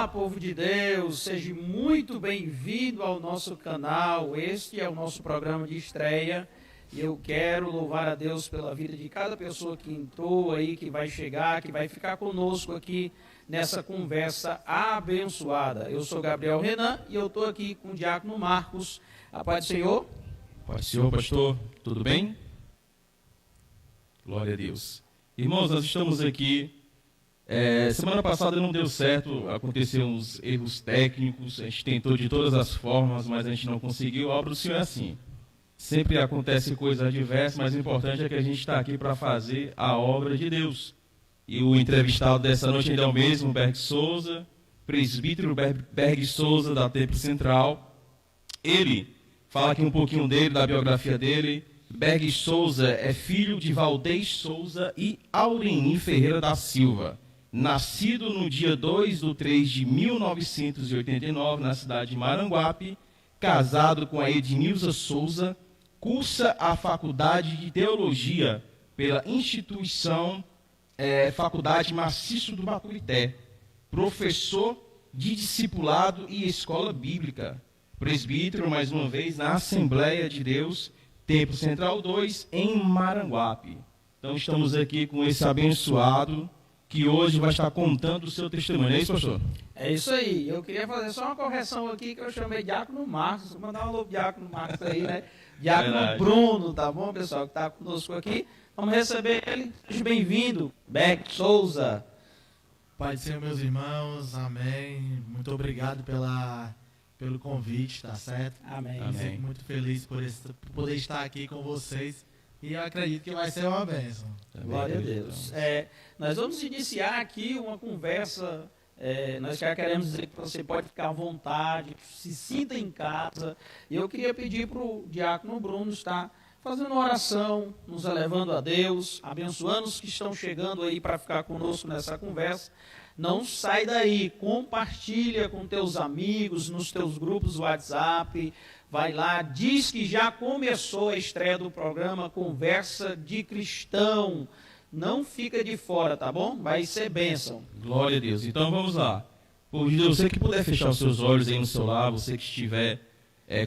Olá, povo de Deus, seja muito bem-vindo ao nosso canal. Este é o nosso programa de estreia e eu quero louvar a Deus pela vida de cada pessoa que entrou aí, que vai chegar, que vai ficar conosco aqui nessa conversa abençoada. Eu sou Gabriel Renan e eu estou aqui com o diácono Marcos. A paz do Senhor. Paz do Senhor, pastor, tudo bem? Glória a Deus. Irmãos, nós estamos aqui. Semana passada não deu certo, aconteceram uns erros técnicos, a gente tentou de todas as formas, mas a gente não conseguiu. A obra do Senhor é assim. Sempre acontece coisas diversas, mas o importante é que a gente está aqui para fazer a obra de Deus. E o entrevistado dessa noite ainda é o mesmo, Berg Souza, presbítero Berg Souza, da Templo Central. Ele fala aqui um pouquinho dele, da biografia dele. Berg Souza é filho de Valdez Souza e Aureni Ferreira da Silva. Nascido no dia 2/3/1989, na cidade de Maranguape, casado com a Ednilza Souza, cursa a Faculdade de Teologia pela instituição Faculdade Maciço do Baturité, professor de discipulado e escola bíblica, presbítero, mais uma vez, na Assembleia de Deus, Templo Central 2, em Maranguape. Então, estamos aqui com esse abençoado que hoje vai estar contando o seu testemunho. É isso, pastor? É isso aí. Eu queria fazer só uma correção aqui, que eu chamei diácono Marcos. Vou mandar um alô pro diácono Marcos aí, né? Diácono Verdade. Bruno, tá bom, pessoal, que está conosco aqui. Vamos receber ele. Seja bem-vindo, Berg Souza. Pai do Senhor, meus irmãos, amém. Muito obrigado pelo convite, tá certo? Amém. Amém. Fico muito feliz por poder estar aqui com vocês e eu acredito que vai ser uma bênção. Glória a Deus. Nós vamos iniciar aqui uma conversa. Nós já queremos dizer que você pode ficar à vontade, se sinta em casa. E eu queria pedir para o diácono Bruno estar fazendo uma oração, nos elevando a Deus, abençoando os que estão chegando aí para ficar conosco nessa conversa. Não sai daí, compartilha com teus amigos, nos teus grupos WhatsApp, vai lá, diz que já começou a estreia do programa Conversa de Cristão. Não fica de fora, tá bom? Vai ser bênção. Glória a Deus. Então vamos lá. Por Deus, você que puder fechar os seus olhos aí no seu lar, você que estiver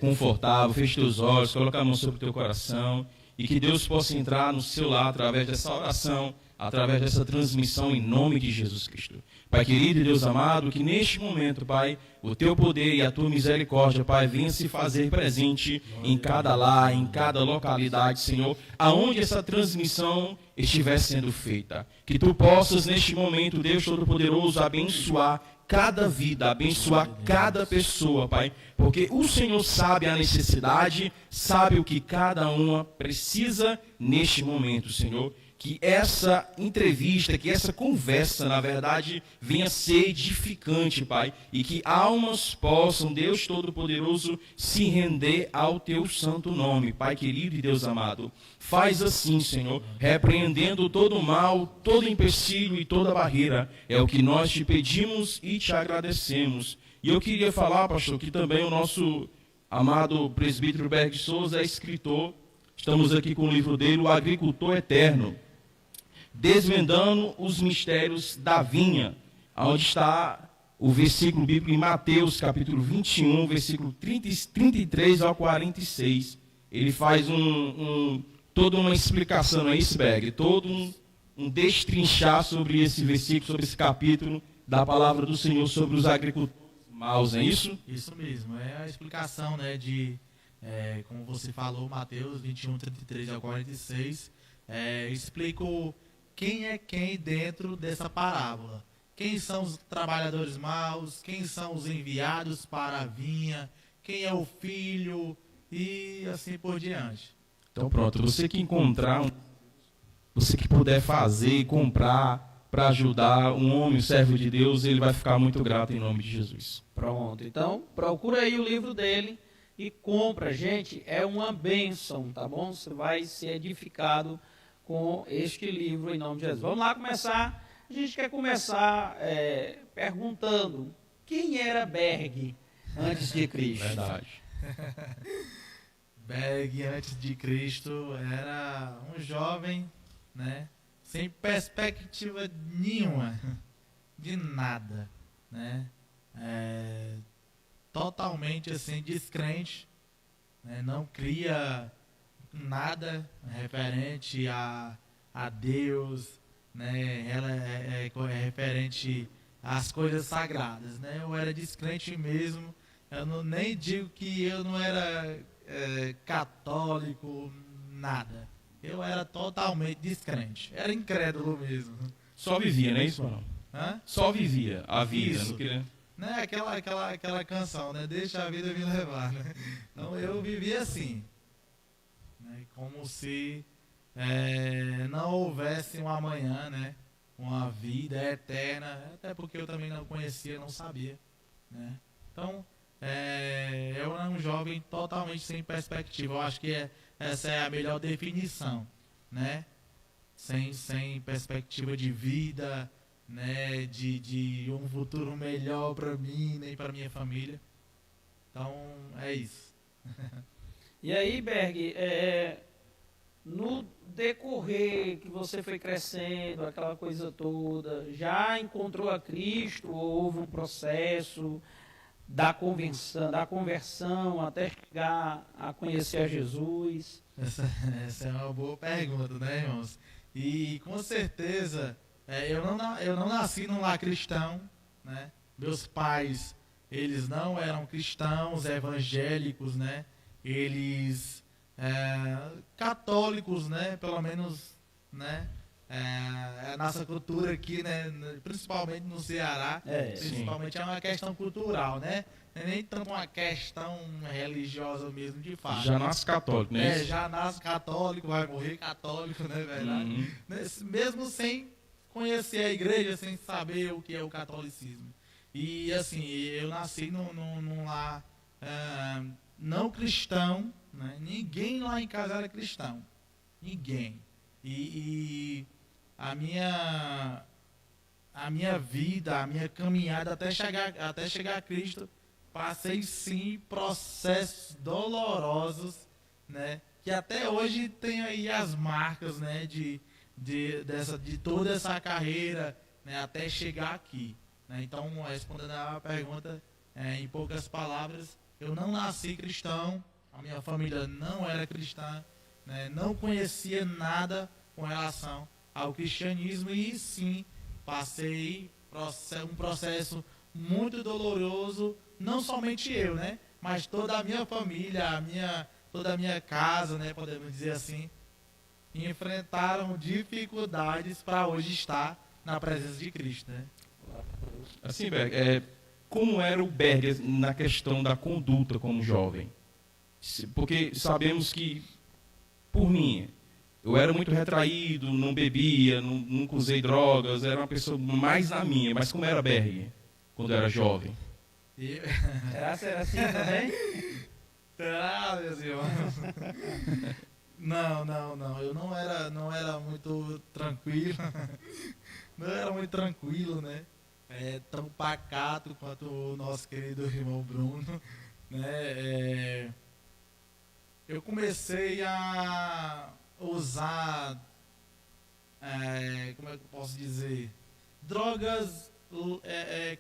confortável, feche os olhos, coloque a mão sobre o teu coração e que Deus possa entrar no seu lar através dessa oração, através dessa transmissão em nome de Jesus Cristo. Pai querido e Deus amado, que neste momento, Pai, o teu poder e a tua misericórdia, Pai, venha se fazer presente em cada lar, em cada localidade, Senhor, aonde essa transmissão estiver sendo feita. Que tu possas, neste momento, Deus Todo-Poderoso, abençoar cada vida, abençoar cada pessoa, Pai, porque o Senhor sabe a necessidade, sabe o que cada uma precisa neste momento, Senhor. Que essa entrevista, que essa conversa, na verdade, venha ser edificante, Pai, e que almas possam, Deus Todo-Poderoso, se render ao Teu santo nome, Pai querido e Deus amado. Faz assim, Senhor, repreendendo todo o mal, todo empecilho e toda barreira. É o que nós te pedimos e te agradecemos. E eu queria falar, pastor, que também o nosso amado presbítero Berg Souza é escritor. Estamos aqui com o livro dele, O Agricultor Eterno, desvendando os mistérios da vinha, onde está o versículo bíblico em Mateus, capítulo 21, versículo 33 ao 46. Ele faz toda uma explicação, não é isso, Berg? Todo um destrinchar sobre esse versículo, sobre esse capítulo da palavra do Senhor sobre os agricultores maus, não é isso? Isso mesmo, é a explicação, né, como você falou, Mateus 21, 33 ao 46, explica quem é quem dentro dessa parábola. Quem são os trabalhadores maus, quem são os enviados para a vinha, quem é o filho e assim por diante. Então pronto, você que encontrar, você que puder fazer e comprar para ajudar um homem, um servo de Deus, ele vai ficar muito grato em nome de Jesus. Pronto, então procura aí o livro dele e compra, gente, é uma bênção, tá bom? Você vai ser edificado com este livro em nome de Jesus. Vamos lá começar. A gente quer começar perguntando quem era Berg antes de Cristo. Verdade. Berg antes de Cristo era um jovem, né, sem perspectiva nenhuma de nada, né? totalmente assim, descrente, né? Não cria nada referente a Deus, né? Ela é referente às coisas sagradas, né? Eu era descrente mesmo. Eu nem digo que eu não era católico, nada. Eu era totalmente descrente. Era incrédulo mesmo. Só vivia, não é isso, mano? Hã? Só vivia a vida. Isso. Não queria... Né? Aquela canção, né? Deixa a vida me levar, né? Então eu vivia assim, né? Como se não houvesse um amanhã, né? Uma vida eterna, até porque eu também não conhecia, não sabia, né? Então eu era um jovem totalmente sem perspectiva. Eu acho que essa é a melhor definição, né? Sem perspectiva de vida, né, de um futuro melhor para mim, nem para minha família. Então, é isso. E aí, Berg, no decorrer que você foi crescendo, aquela coisa toda, já encontrou a Cristo? Ou houve um processo da conversão até chegar a conhecer a Jesus? Essa é uma boa pergunta, né, irmãos? E com certeza... eu não nasci num lar cristão, né? Meus pais, eles não eram cristãos, evangélicos, né? Eles católicos, né? Pelo menos, né? A nossa cultura aqui, né? Principalmente no Ceará, principalmente é uma questão cultural, né? Não é nem tanto uma questão religiosa mesmo, de fato. Já nasce católico, né? Já nasce católico, vai morrer católico, né? Verdade? Mesmo sem conhecer a igreja, sem saber o que é o catolicismo. E assim, eu nasci num lar não cristão, né? Ninguém lá em casa era cristão. Ninguém. E a minha vida, a minha caminhada até chegar a Cristo, passei sim processos dolorosos, né? Que até hoje tem aí as marcas, né? De toda essa carreira, né, até chegar aqui, né? Então, respondendo a pergunta em poucas palavras, eu não nasci cristão, a minha família não era cristã, né, não conhecia nada com relação ao cristianismo e sim passei um processo muito doloroso, não somente eu, né, mas toda a minha família, toda a minha casa, né, podemos dizer assim, enfrentaram dificuldades para hoje estar na presença de Cristo, né? Assim, Berg, como era o Berg na questão da conduta como jovem? Porque sabemos que, por mim, eu era muito retraído, não bebia, nunca usei drogas, era uma pessoa mais na minha. Mas como era Berg quando eu era jovem? Será que era assim também? Será, meus irmãos? Não. Eu não era muito tranquilo. Não era muito tranquilo, né? Tão pacato quanto o nosso querido irmão Bruno, né? Eu comecei a usar, como é que eu posso dizer? Drogas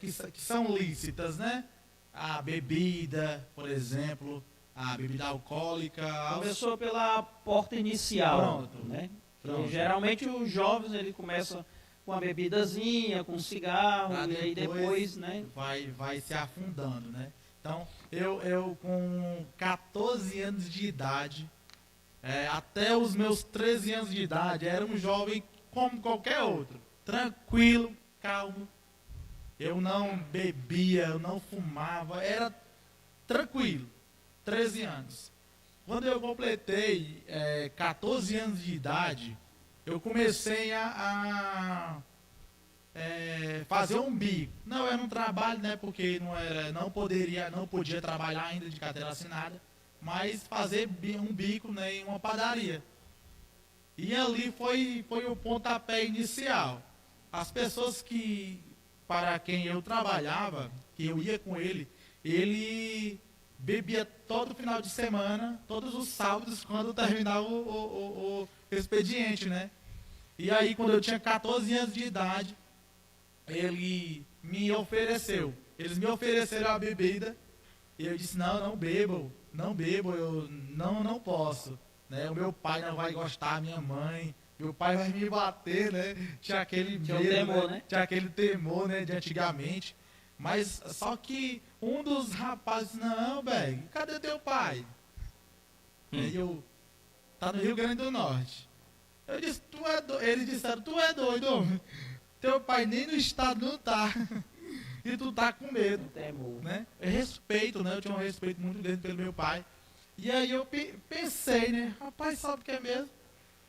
que são lícitas, né? A bebida, por exemplo, a bebida alcoólica. Começou pela porta inicial. Pronto. Né? Pronto. Geralmente os jovens ele começam com uma bebidazinha, com um cigarro, e aí depois, né? Vai se afundando, né? Então, eu com 14 anos de idade, até os meus 13 anos de idade, era um jovem como qualquer outro. Tranquilo, calmo. Eu não bebia, eu não fumava, era tranquilo. 13 anos. Quando eu completei 14 anos de idade, eu comecei a fazer um bico. Não era um trabalho, né? Porque não podia trabalhar ainda de carteira assinada, mas fazer um bico, né, em uma padaria. E ali foi o pontapé inicial. As pessoas para quem eu trabalhava, que eu ia com ele bebia todo final de semana, todos os sábados, quando terminava o expediente, né? E aí, quando eu tinha 14 anos de idade, ele me ofereceu Eles me ofereceram a bebida e eu disse, não bebo, eu não posso, né? O meu pai não vai gostar, minha mãe, meu pai vai me bater, né? Tinha aquele medo, temor, né? Tinha aquele temor, né, de antigamente. Mas só que um dos rapazes, não, velho, cadê teu pai? Aí eu, tá no Rio Grande do Norte. Eu disse, eles disseram, tu é doido, homem. Teu pai nem no estado não tá. E tu tá com medo, né? Eu respeito, né? Eu tinha um respeito muito grande pelo meu pai. E aí eu pensei, né? Rapaz, sabe o que é mesmo?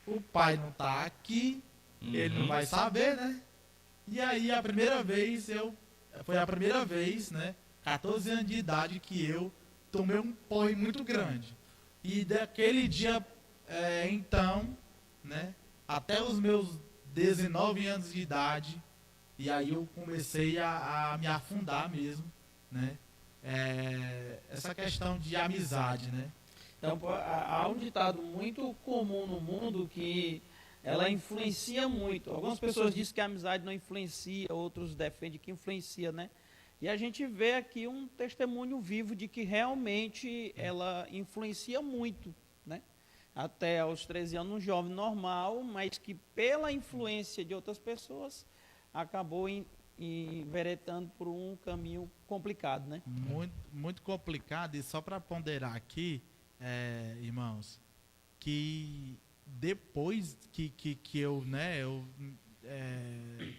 O pai não tá aqui, ele não vai saber, né? E aí foi a primeira vez, né? 14 anos de idade que eu tomei um porre muito grande. E daquele dia, então, né? Até os meus 19 anos de idade, e aí eu comecei a me afundar mesmo, né? Essa questão de amizade, né? Então, há um ditado muito comum no mundo que ela influencia muito. Algumas pessoas dizem que a amizade não influencia, outros defendem que influencia, né? E a gente vê aqui um testemunho vivo de que realmente ela influencia muito, né? Até aos 13 anos, um jovem normal, mas que pela influência de outras pessoas acabou enveredando por um caminho complicado, né? Muito, muito complicado. E só para ponderar aqui, irmãos, que depois que eu, né,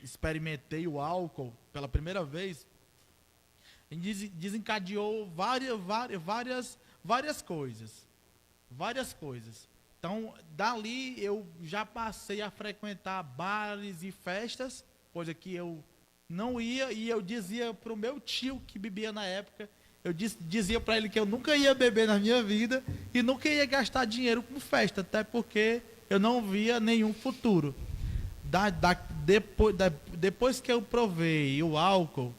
experimentei o álcool pela primeira vez, desencadeou várias coisas. Várias coisas. Então, dali eu já passei a frequentar bares e festas, coisa que eu não ia, e eu dizia para o meu tio que bebia na época, eu dizia para ele que eu nunca ia beber na minha vida e nunca ia gastar dinheiro com festa, até porque eu não via nenhum futuro. Depois que eu provei o álcool,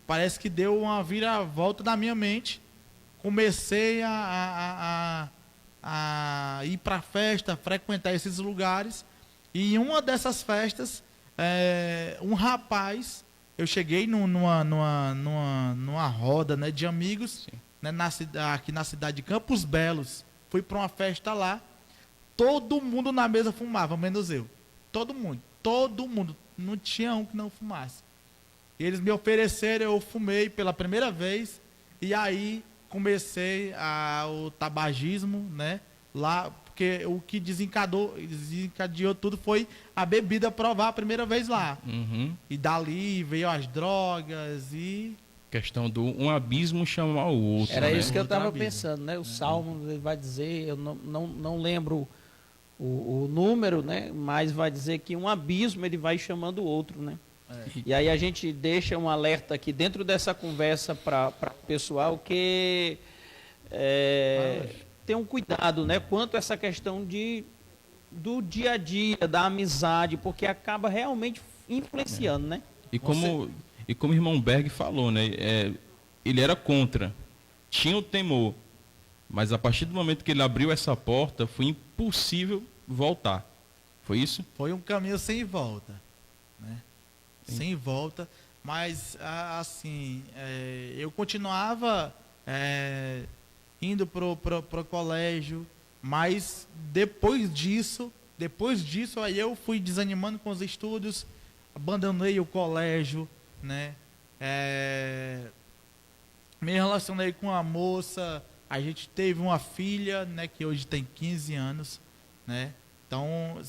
parece que deu uma viravolta na minha mente. Comecei a ir para festa, frequentar esses lugares. E em uma dessas festas, um rapaz, eu cheguei numa roda, né, de amigos, né, aqui na cidade de Campos Belos. Fui para uma festa lá, todo mundo na mesa fumava, menos eu. Todo mundo, não tinha um que não fumasse. Eles me ofereceram, eu fumei pela primeira vez, e aí comecei o tabagismo, né? Lá, porque o que desencadeou tudo foi a bebida provar a primeira vez lá. E dali veio as drogas e... Questão do um abismo chamar o outro. Era né? isso que eu estava pensando, né? O Salmo ele vai dizer, eu não lembro o número, né? Mas vai dizer que um abismo ele vai chamando o outro, né? E aí a gente deixa um alerta aqui dentro dessa conversa para o pessoal que tem um cuidado, né, quanto a essa questão do dia a dia, da amizade, porque acaba realmente influenciando, né? E como o irmão Berg falou, né, ele era contra, tinha o temor, mas a partir do momento que ele abriu essa porta, foi impossível voltar. Foi isso? Foi um caminho sem volta, né? Sem volta, mas assim, eu continuava indo pro colégio, mas depois disso aí eu fui desanimando com os estudos, abandonei o colégio, né? Me relacionei com uma moça, a gente teve uma filha, né, que hoje tem 15 anos, né? Então,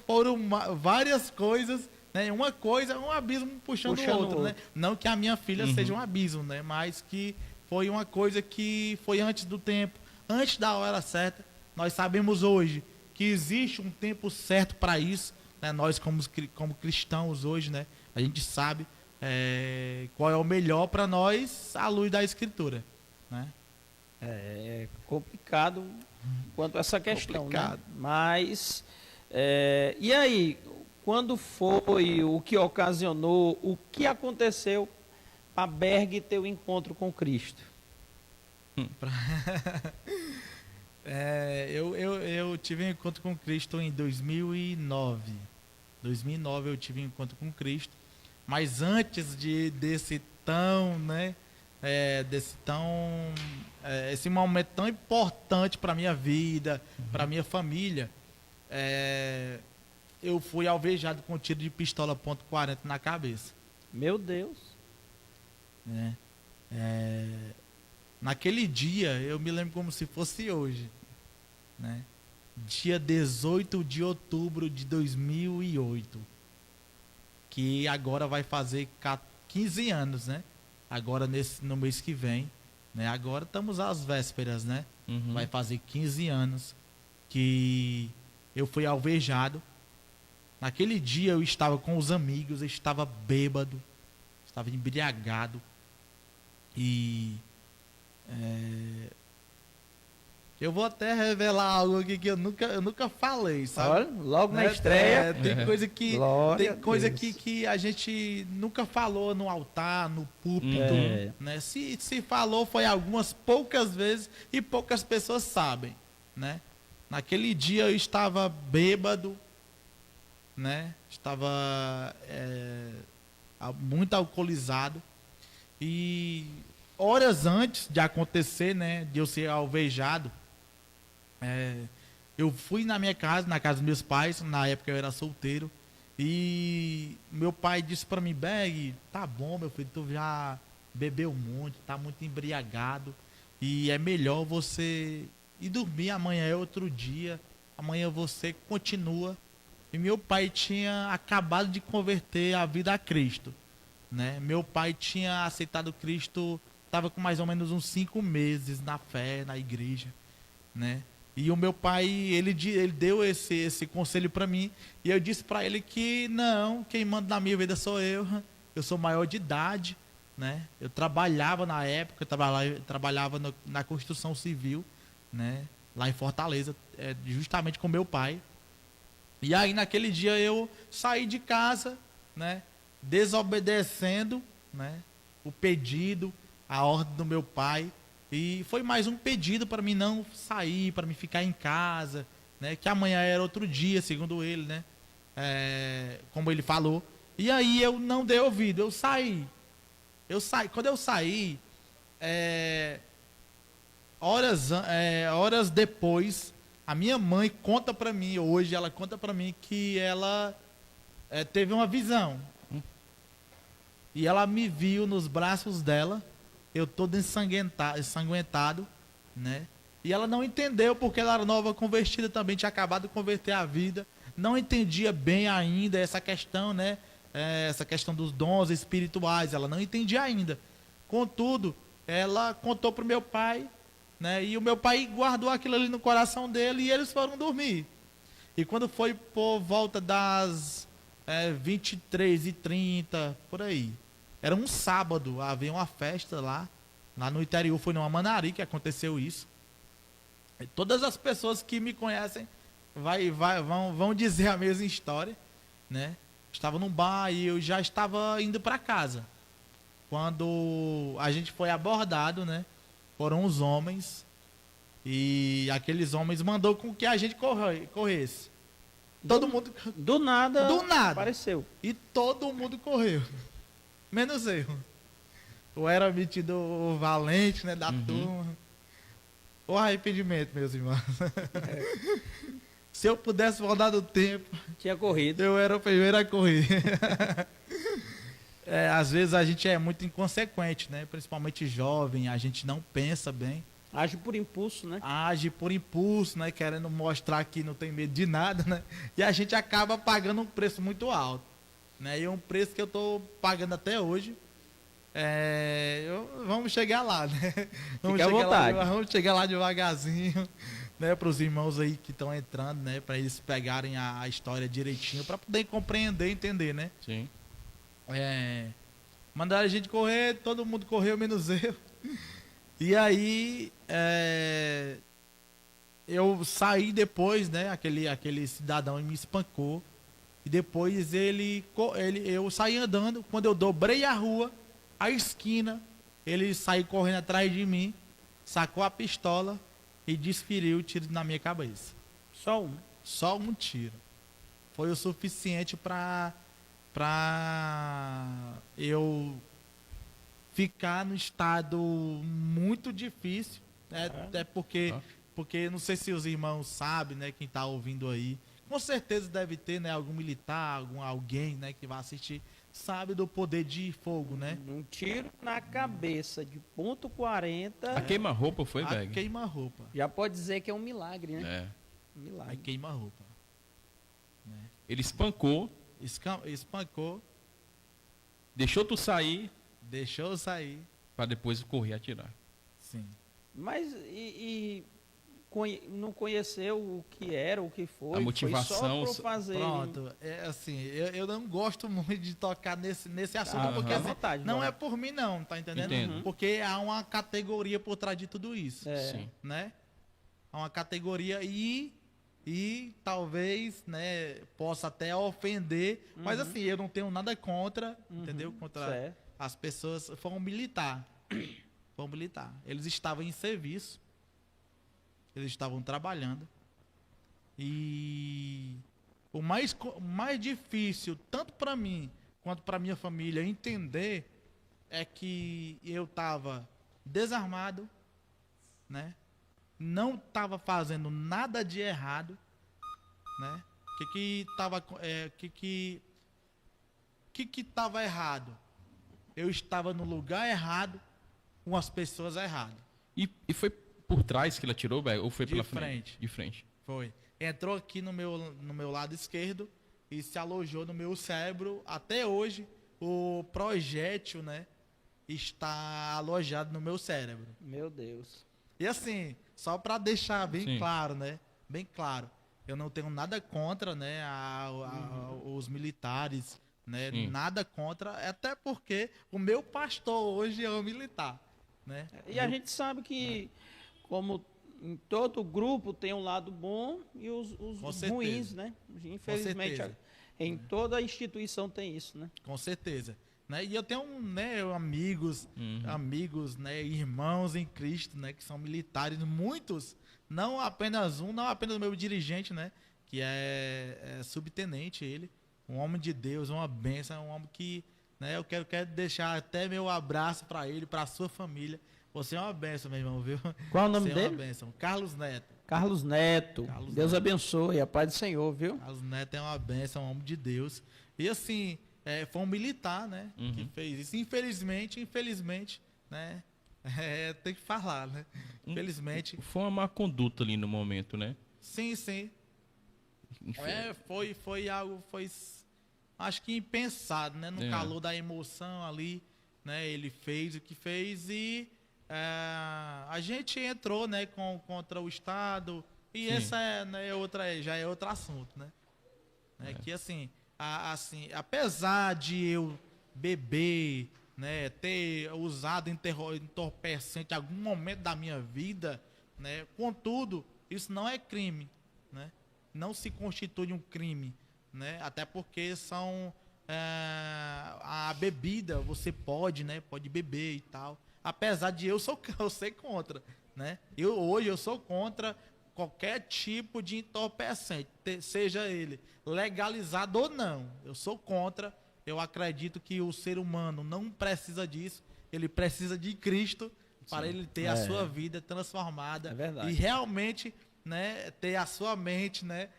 foram várias coisas, né? Uma coisa, um abismo puxando o outro, né? Não que a minha filha seja um abismo, né? Mas que foi uma coisa que foi antes do tempo, antes da hora certa. Nós sabemos hoje que existe um tempo certo para isso, né? Nós como cristãos hoje, né? A gente sabe qual é o melhor para nós à luz da Escritura, né? É complicado quanto a essa questão, né? Mas e aí, quando foi, o que ocasionou, o que aconteceu para Berg ter o encontro com Cristo? Eu tive um encontro com Cristo em 2009. 2009 eu tive um encontro com Cristo. Mas antes tão, né, esse momento tão importante para minha vida, para minha família, eu fui alvejado com um tiro de pistola .40 na cabeça, Meu Deus. né? Naquele dia, eu me lembro como se fosse hoje, né? Dia 18 de outubro de 2008, que agora vai fazer 15 anos, né? Agora no mês que vem, né? Agora estamos às vésperas, né? Uhum. Vai fazer 15 anos que eu fui alvejado. Naquele dia eu estava com os amigos, eu estava bêbado, estava embriagado e eu vou até revelar algo aqui que eu nunca falei, sabe? Olha, logo na Né? estreia. Tem coisa que Glória tem coisa a Deus. que a gente nunca falou no altar, no púlpito, É. né? Se falou foi algumas poucas vezes e poucas pessoas sabem, né? Naquele dia eu estava bêbado, né? Estava muito alcoolizado e horas antes de acontecer, né? De eu ser alvejado, eu fui na minha casa, na casa dos meus pais, na época eu era solteiro, e meu pai disse para mim: Berg, tá bom, meu filho, tu já bebeu muito, tá muito embriagado, e é melhor você ir dormir, amanhã é outro dia, amanhã você continua. E meu pai tinha acabado de converter a vida a Cristo, né? Meu pai tinha aceitado Cristo, estava com mais ou menos uns 5 meses na fé, na igreja, né? E o meu pai, ele deu esse conselho para mim, e eu disse para ele que não, quem manda na minha vida sou eu sou maior de idade, né? Eu trabalhava na época, eu trabalhava na construção civil, né? Lá em Fortaleza, justamente com meu pai. E aí naquele dia eu saí de casa, né? Desobedecendo, né? O pedido, a ordem do meu pai. E foi mais um pedido para mim não sair, para mim ficar em casa, né? Que amanhã era outro dia, segundo ele, né? Como ele falou. E aí eu não dei ouvido, eu saí. Quando eu saí, horas depois, a minha mãe conta para mim, hoje ela conta para mim que ela teve uma visão. E ela me viu nos braços dela, eu todo ensanguentado, né? E ela não entendeu porque ela era nova convertida também, tinha acabado de converter a vida, não entendia bem ainda essa questão, né? Essa questão dos dons espirituais, ela não entendia ainda. Contudo, ela contou para o meu pai, né? E o meu pai guardou aquilo ali no coração dele e eles foram dormir. E quando foi por volta das 23h30, por aí, era um sábado, havia uma festa lá no interior, foi numa Manari que aconteceu isso. E todas as pessoas que me conhecem vão dizer a mesma história, né? Estava num bar e eu já estava indo para casa. Quando a gente foi abordado, né? Foram os homens e aqueles homens mandou com que a gente corresse. Todo mundo Do nada. Do nada. Apareceu. e todo mundo correu. Menos eu. Eu era metido o valente, né, da turma. O arrependimento, meus irmãos. Se eu pudesse voltar do tempo, Tinha corrido. eu era o primeiro a correr. Às vezes a gente é muito inconsequente, né? Principalmente jovem, a gente não pensa bem. Age por impulso, né? Age por impulso, né? Querendo mostrar que não tem medo de nada, né? E a gente acaba pagando um preço muito alto, né? E é um preço que eu estou pagando até hoje. Vamos chegar lá, né? Fique à vontade. Vamos chegar lá devagarzinho, né? Para os irmãos aí que estão entrando, né? Para eles pegarem a história direitinho, para poder compreender, entender, né? Sim. Mandaram a gente correr, todo mundo correu, menos eu. E aí, eu saí depois, né? Aquele cidadão me espancou. E depois eu saí andando. Quando eu dobrei a rua, a esquina, ele saiu correndo atrás de mim, sacou a pistola e desferiu o tiro na minha cabeça. Só um. Só um tiro. Foi o suficiente para eu ficar no estado muito difícil, né? Até porque não sei se os irmãos sabem, né, quem está ouvindo aí, com certeza deve ter, né, algum militar, alguém, né, que vai assistir, sabe do poder de fogo, né? Um tiro na cabeça de ponto .40. A queima-roupa foi, A velho? queima-roupa. Já pode dizer que é um milagre, né? É. Um A milagre. queima-roupa. Né? Ele espancou, Espancou, deixou tu sair, deixou eu sair. pra depois correr e atirar. Sim. Mas não conheceu o que era, o que foi. A motivação, Foi só pra fazer. Pronto, é assim, eu não gosto muito de tocar nesse assunto, porque à assim, vontade, não vai. é por mim não, tá entendendo? Entendo. Porque há uma categoria por trás de tudo isso, É. Sim. né? Há uma categoria e talvez, né, possa até ofender, mas assim, eu não tenho nada contra, entendeu? Contra Certo. as pessoas, foi um militar. Foi um militar. Eles estavam em serviço, eles estavam trabalhando. E o mais difícil, tanto para mim quanto para minha família, entender é que eu estava desarmado, né? Não estava fazendo nada de errado, né? Que estava errado? Eu estava no lugar errado, com as pessoas erradas. E foi por trás que ele atirou, velho? Ou foi De pela frente. De frente. Foi. Entrou aqui no meu lado esquerdo e se alojou no meu cérebro. Até hoje, o projétil, né, está alojado no meu cérebro. Meu Deus. E assim, só para deixar bem Sim. claro, né? Bem claro. Eu não tenho nada contra, né, os militares, né? Sim. Nada contra, até porque o meu pastor hoje é um militar, né? E a gente sabe que, como em todo grupo, tem um lado bom e os Com certeza. ruins, né? Infelizmente, certeza. em toda instituição tem isso, né? Com certeza. Né? E eu tenho, né, amigos, né, irmãos em Cristo, né, que são militares, muitos, não apenas o meu dirigente, né, que é subtenente ele, um homem de Deus, uma bênção, um homem que, né, eu quero deixar até meu abraço para ele, para sua família. Você é uma bênção, meu irmão, viu? Qual é o nome Você dele? É uma bênção. Carlos Neto. Carlos Neto. Carlos Deus Neto. abençoe, a paz do Senhor, viu? Carlos Neto é uma bênção, um homem de Deus. E assim, foi um militar, né, que fez isso. Infelizmente, né, tem que falar, né? Infelizmente. Foi uma má conduta ali no momento, né? Sim. Foi algo, acho que impensado, né? No calor da emoção ali, né? Ele fez o que fez e a gente entrou, né, contra o Estado e Sim. essa né, já é outro assunto, né? Que assim, apesar de eu beber, né, ter usado entorpecente em algum momento da minha vida, né, contudo, isso não é crime, né? Não se constitui um crime, né? Até porque são a bebida, você pode, né, pode beber e tal. Apesar de eu ser contra, né? Hoje eu sou contra qualquer tipo de entorpecente, seja ele legalizado ou não. Eu sou contra. Eu acredito que o ser humano não precisa disso. Ele precisa de Cristo para ele ter a sua vida transformada. É verdade. E realmente, né, ter a sua mente, né,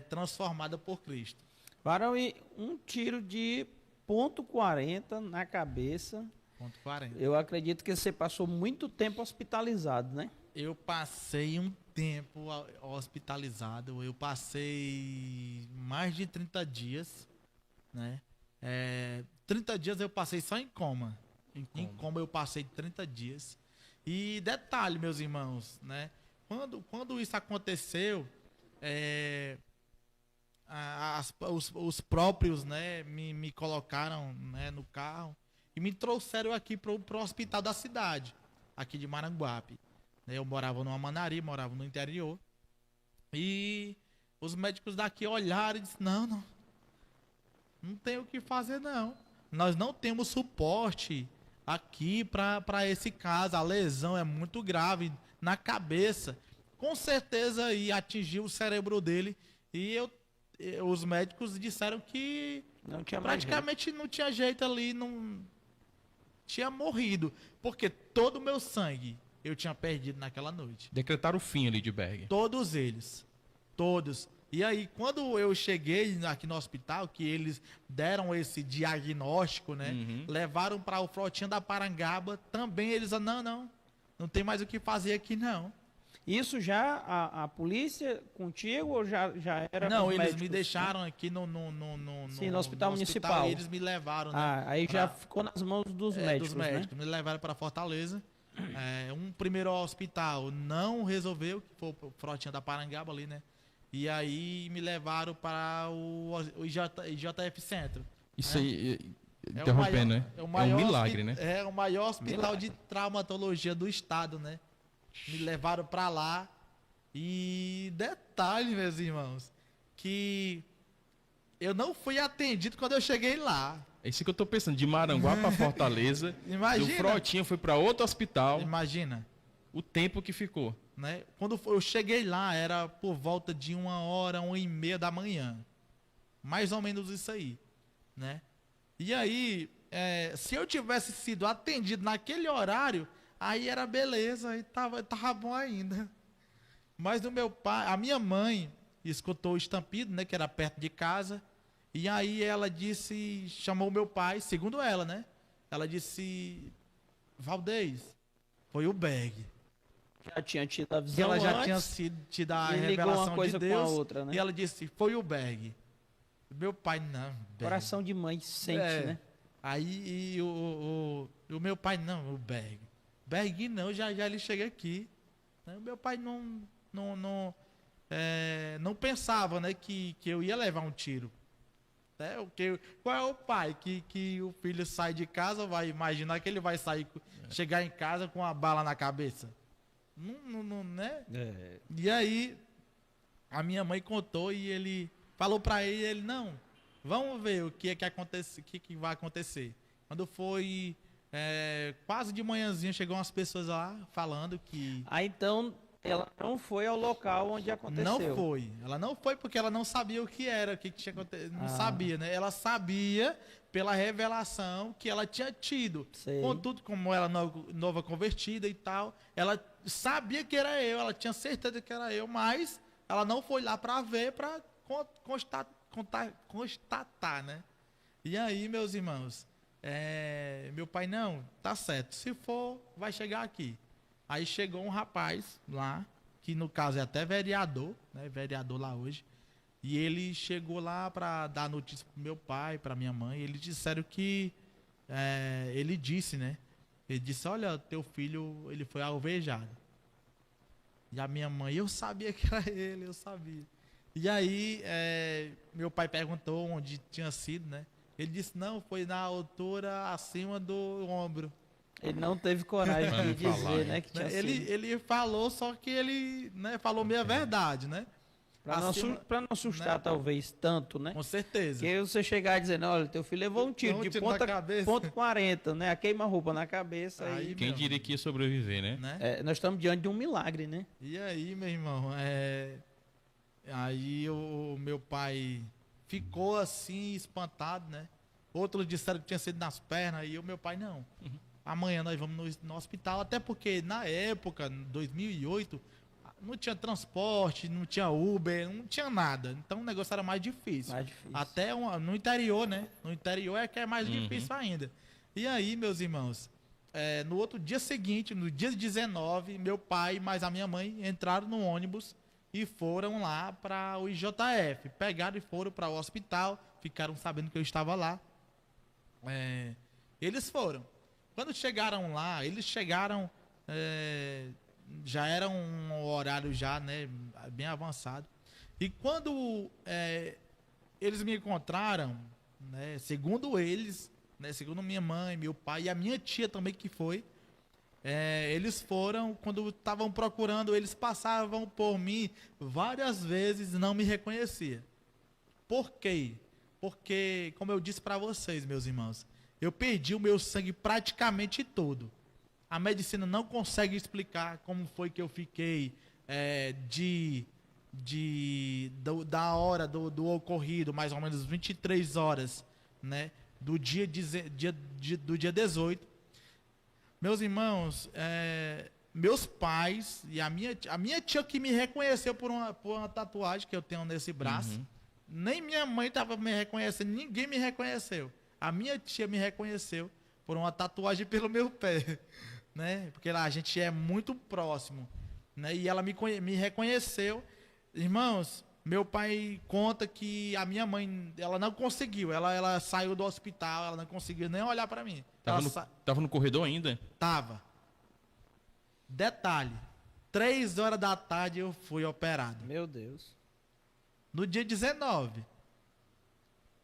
transformada por Cristo. Varão, e um tiro de ponto .40 na cabeça. Ponto 40. Eu acredito que você passou muito tempo hospitalizado, né? Eu passei um tempo hospitalizado. Eu passei mais de 30 dias, né? 30 dias eu passei só em coma. Em coma eu passei 30 dias. E detalhe, meus irmãos, né? Quando isso aconteceu, os próprios, né, me colocaram, né, no carro e me trouxeram aqui pro hospital da cidade, aqui de Maranguape. Eu morava numa Manari, morava no interior. E os médicos daqui olharam e disseram, não tem o que fazer não. Nós não temos suporte aqui para esse caso. A lesão é muito grave na cabeça. Com certeza ia atingir o cérebro dele. E os médicos disseram que Não tinha mais praticamente não tinha jeito ali. tinha morrido, porque todo o meu sangue eu tinha perdido naquela noite. Decretaram o fim ali de Berg. Todos eles. Todos. E aí, quando eu cheguei aqui no hospital, que eles deram esse diagnóstico, né? Levaram para o Frotinha da Parangaba, também eles, não tem mais o que fazer aqui, não. Isso já a polícia contigo ou já era Não, com os eles médicos, me deixaram né? aqui no Sim, no hospital municipal. E eles me levaram, né? Aí já ficou nas mãos dos médicos, dos médicos. Me levaram para Fortaleza. Um primeiro hospital não resolveu, que foi o Frotinha da Parangaba ali, né? E aí me levaram para o IJF Centro. Isso aí, É interrompendo, né? É um milagre, né? É o maior hospital de traumatologia do estado, né? Me levaram para lá. E detalhe, meus irmãos, que eu não fui atendido quando eu cheguei lá. É isso que eu tô pensando, de Maranguá para Fortaleza, Imagina. do Frotinha foi para outro hospital, Imagina. o tempo que ficou. Né? Quando eu cheguei lá, era por volta de 1h, 1h30 da manhã. Mais ou menos isso aí. Né? E aí, se eu tivesse sido atendido naquele horário, aí era beleza, aí tava bom ainda. Mas o meu pai, a minha mãe escutou o estampido, né, que era perto de casa, e aí ela chamou meu pai, segundo ela, né? Ela disse: Valdez, foi o Berg. Já tinha tido a visão Ela já antes, tinha tido a e ligou revelação uma coisa de Deus, com a outra, né? e ela disse: foi o Berg. Meu pai, não, Berg. Coração de mãe sente, né? Aí o meu pai, não, o Berg. Berg não, já ele chega aqui. O meu pai não pensava, né, que eu ia levar um tiro. Qual é o pai que o filho sai de casa, vai imaginar que ele vai chegar em casa com uma bala na cabeça? Não, né? E aí, a minha mãe contou e ele falou pra ele, não, vamos ver o que é que acontece, o que vai acontecer. Quando foi quase de manhãzinha, chegou umas pessoas lá falando que... Então, ela não foi ao local onde aconteceu. Não foi. Ela não foi porque ela não sabia o que era, o que tinha acontecido. Não sabia, né? Ela sabia pela revelação que ela tinha tido. Sei. Contudo, como ela nova convertida e tal, ela sabia que era eu, ela tinha certeza que era eu, mas ela não foi lá para ver, para constatar, né? E aí, meus irmãos, meu pai, não, tá certo, se for, vai chegar aqui. Aí chegou um rapaz lá, que no caso é até vereador, né? Vereador lá hoje. E ele chegou lá para dar notícia pro meu pai, para minha mãe. Eles disseram que... ele disse, né? Ele disse, olha, teu filho, ele foi alvejado. E a minha mãe, eu sabia que era ele, eu sabia. E aí, meu pai perguntou onde tinha sido, né? Ele disse, não, foi na altura acima do ombro. Ele não teve coragem de dizer, né, que tinha sido. Ele falou, só que ele, né, falou meia verdade, né? Pra não assustar, né? Talvez, tanto, né? Com certeza. Porque você chegar dizendo, olha, teu filho levou um tiro de ponto 40, né? A queima-roupa na cabeça. Aí quem diria que ia sobreviver, né? Nós estamos diante de um milagre, né? E aí, meu irmão, aí o meu pai ficou assim, espantado, né? Outros disseram que tinha sido nas pernas, e o meu pai, não. Amanhã nós vamos no hospital, até porque na época, 2008, não tinha transporte, não tinha Uber, não tinha nada. Então o negócio era mais difícil. Até no interior, né? No interior é que é mais difícil ainda. E aí, meus irmãos, no outro dia seguinte, no dia 19, meu pai mais a minha mãe entraram no ônibus e foram lá para o IJF. Pegaram e foram para o hospital, ficaram sabendo que eu estava lá. Eles foram. Quando chegaram lá, eles chegaram, já era um horário já, né, bem avançado. E quando eles me encontraram, né, segundo eles, né, segundo minha mãe, meu pai e a minha tia também que foi, eles foram, quando estavam procurando, eles passavam por mim várias vezes e não me reconhecia. Por quê? Porque, como eu disse para vocês, meus irmãos, eu perdi o meu sangue praticamente todo. A medicina não consegue explicar como foi que eu fiquei da hora do ocorrido, mais ou menos 23 horas, né, do dia 18, Meus irmãos, meus pais e a minha tia que me reconheceu por uma tatuagem que eu tenho nesse braço. Nem minha mãe estava me reconhecendo, ninguém me reconheceu. A minha tia me reconheceu por uma tatuagem pelo meu pé, né? Porque lá a gente é muito próximo, né? E ela me reconheceu. Irmãos, meu pai conta que a minha mãe, ela não conseguiu, ela saiu do hospital, ela não conseguiu nem olhar para mim. Tava no corredor ainda? Tava. Detalhe, 3 horas da tarde eu fui operado. Meu Deus. No dia 19.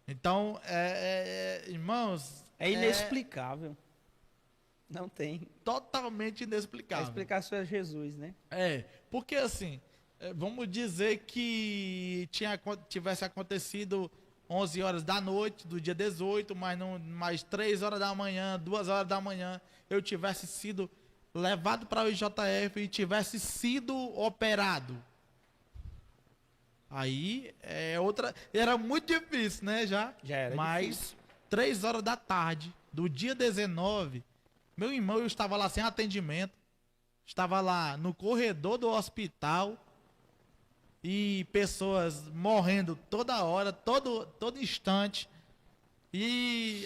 Então, irmãos... É inexplicável. Não tem. Totalmente A inexplicável. explicação é Jesus, né? Porque assim, vamos dizer que tivesse acontecido 11 horas da noite do dia 18, mais 3 horas da manhã, 2 horas da manhã, eu tivesse sido levado para o IJF e tivesse sido operado. Aí era muito difícil, né? Já era. Mas difícil. 3 horas da tarde do dia 19, meu irmão, eu estava lá sem atendimento, estava lá no corredor do hospital e pessoas morrendo toda hora, todo instante. E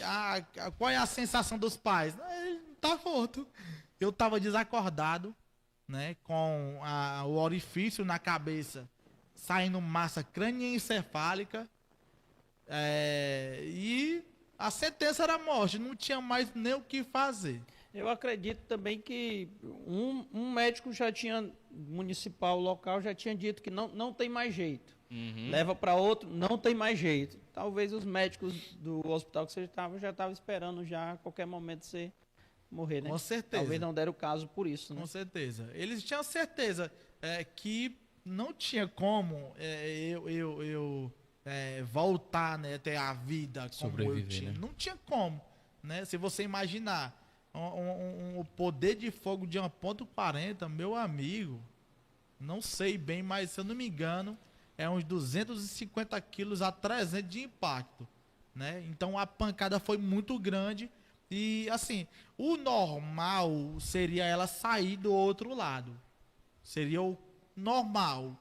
qual é a sensação dos pais? Ele tá morto. Eu estava desacordado, né? Com o orifício na cabeça saindo massa crânioencefálica, e a sentença era morte, não tinha mais nem o que fazer. Eu acredito também que um médico municipal local já tinha dito que não tem mais jeito. Leva para outro, não tem mais jeito. Talvez os médicos do hospital que você estava já estavam esperando já a qualquer momento você morrer, né? Com certeza. Talvez não deram o caso por isso, né? Com certeza. Eles tinham certeza que não tinha como eu voltar, né, ter a vida como eu tinha. Né? Não tinha como, né? Se você imaginar o poder de fogo de 1,40, meu amigo, não sei bem, mas se eu não me engano, é uns 250 quilos a 300 de impacto, né? Então a pancada foi muito grande e, assim, o normal seria ela sair do outro lado. Seria o normal.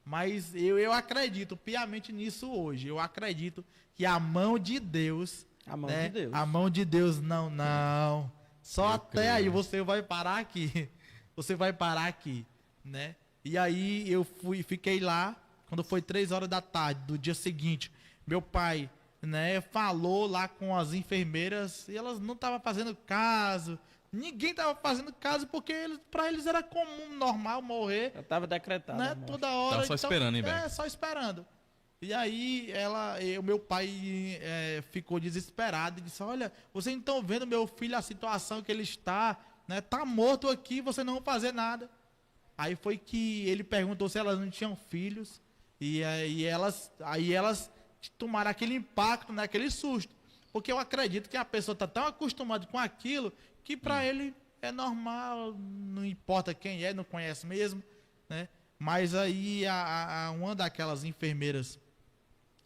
Mas eu acredito piamente nisso hoje. Eu acredito que a mão de Deus... A mão de Deus. A mão de Deus, não. Só eu até creio. Aí você vai parar aqui. Você vai parar aqui, né? E aí eu fiquei lá, quando foi 3 horas da tarde do dia seguinte, meu pai, né, falou lá com as enfermeiras e elas não estavam fazendo caso. Ninguém estava fazendo caso porque para eles era comum, normal morrer. Já estava decretado. Né? Toda hora. Tava só esperando, hein, velho? Só esperando. E aí o meu pai ficou desesperado e disse: olha, vocês não estão vendo meu filho, a situação que ele está, né? Tá morto aqui, vocês não vão fazer nada. Aí foi que ele perguntou se elas não tinham filhos. E aí elas tomaram aquele impacto, né? Aquele susto. Porque eu acredito que a pessoa está tão acostumada com aquilo que para ele é normal, não importa quem não conhece mesmo, né? Mas aí uma daquelas enfermeiras,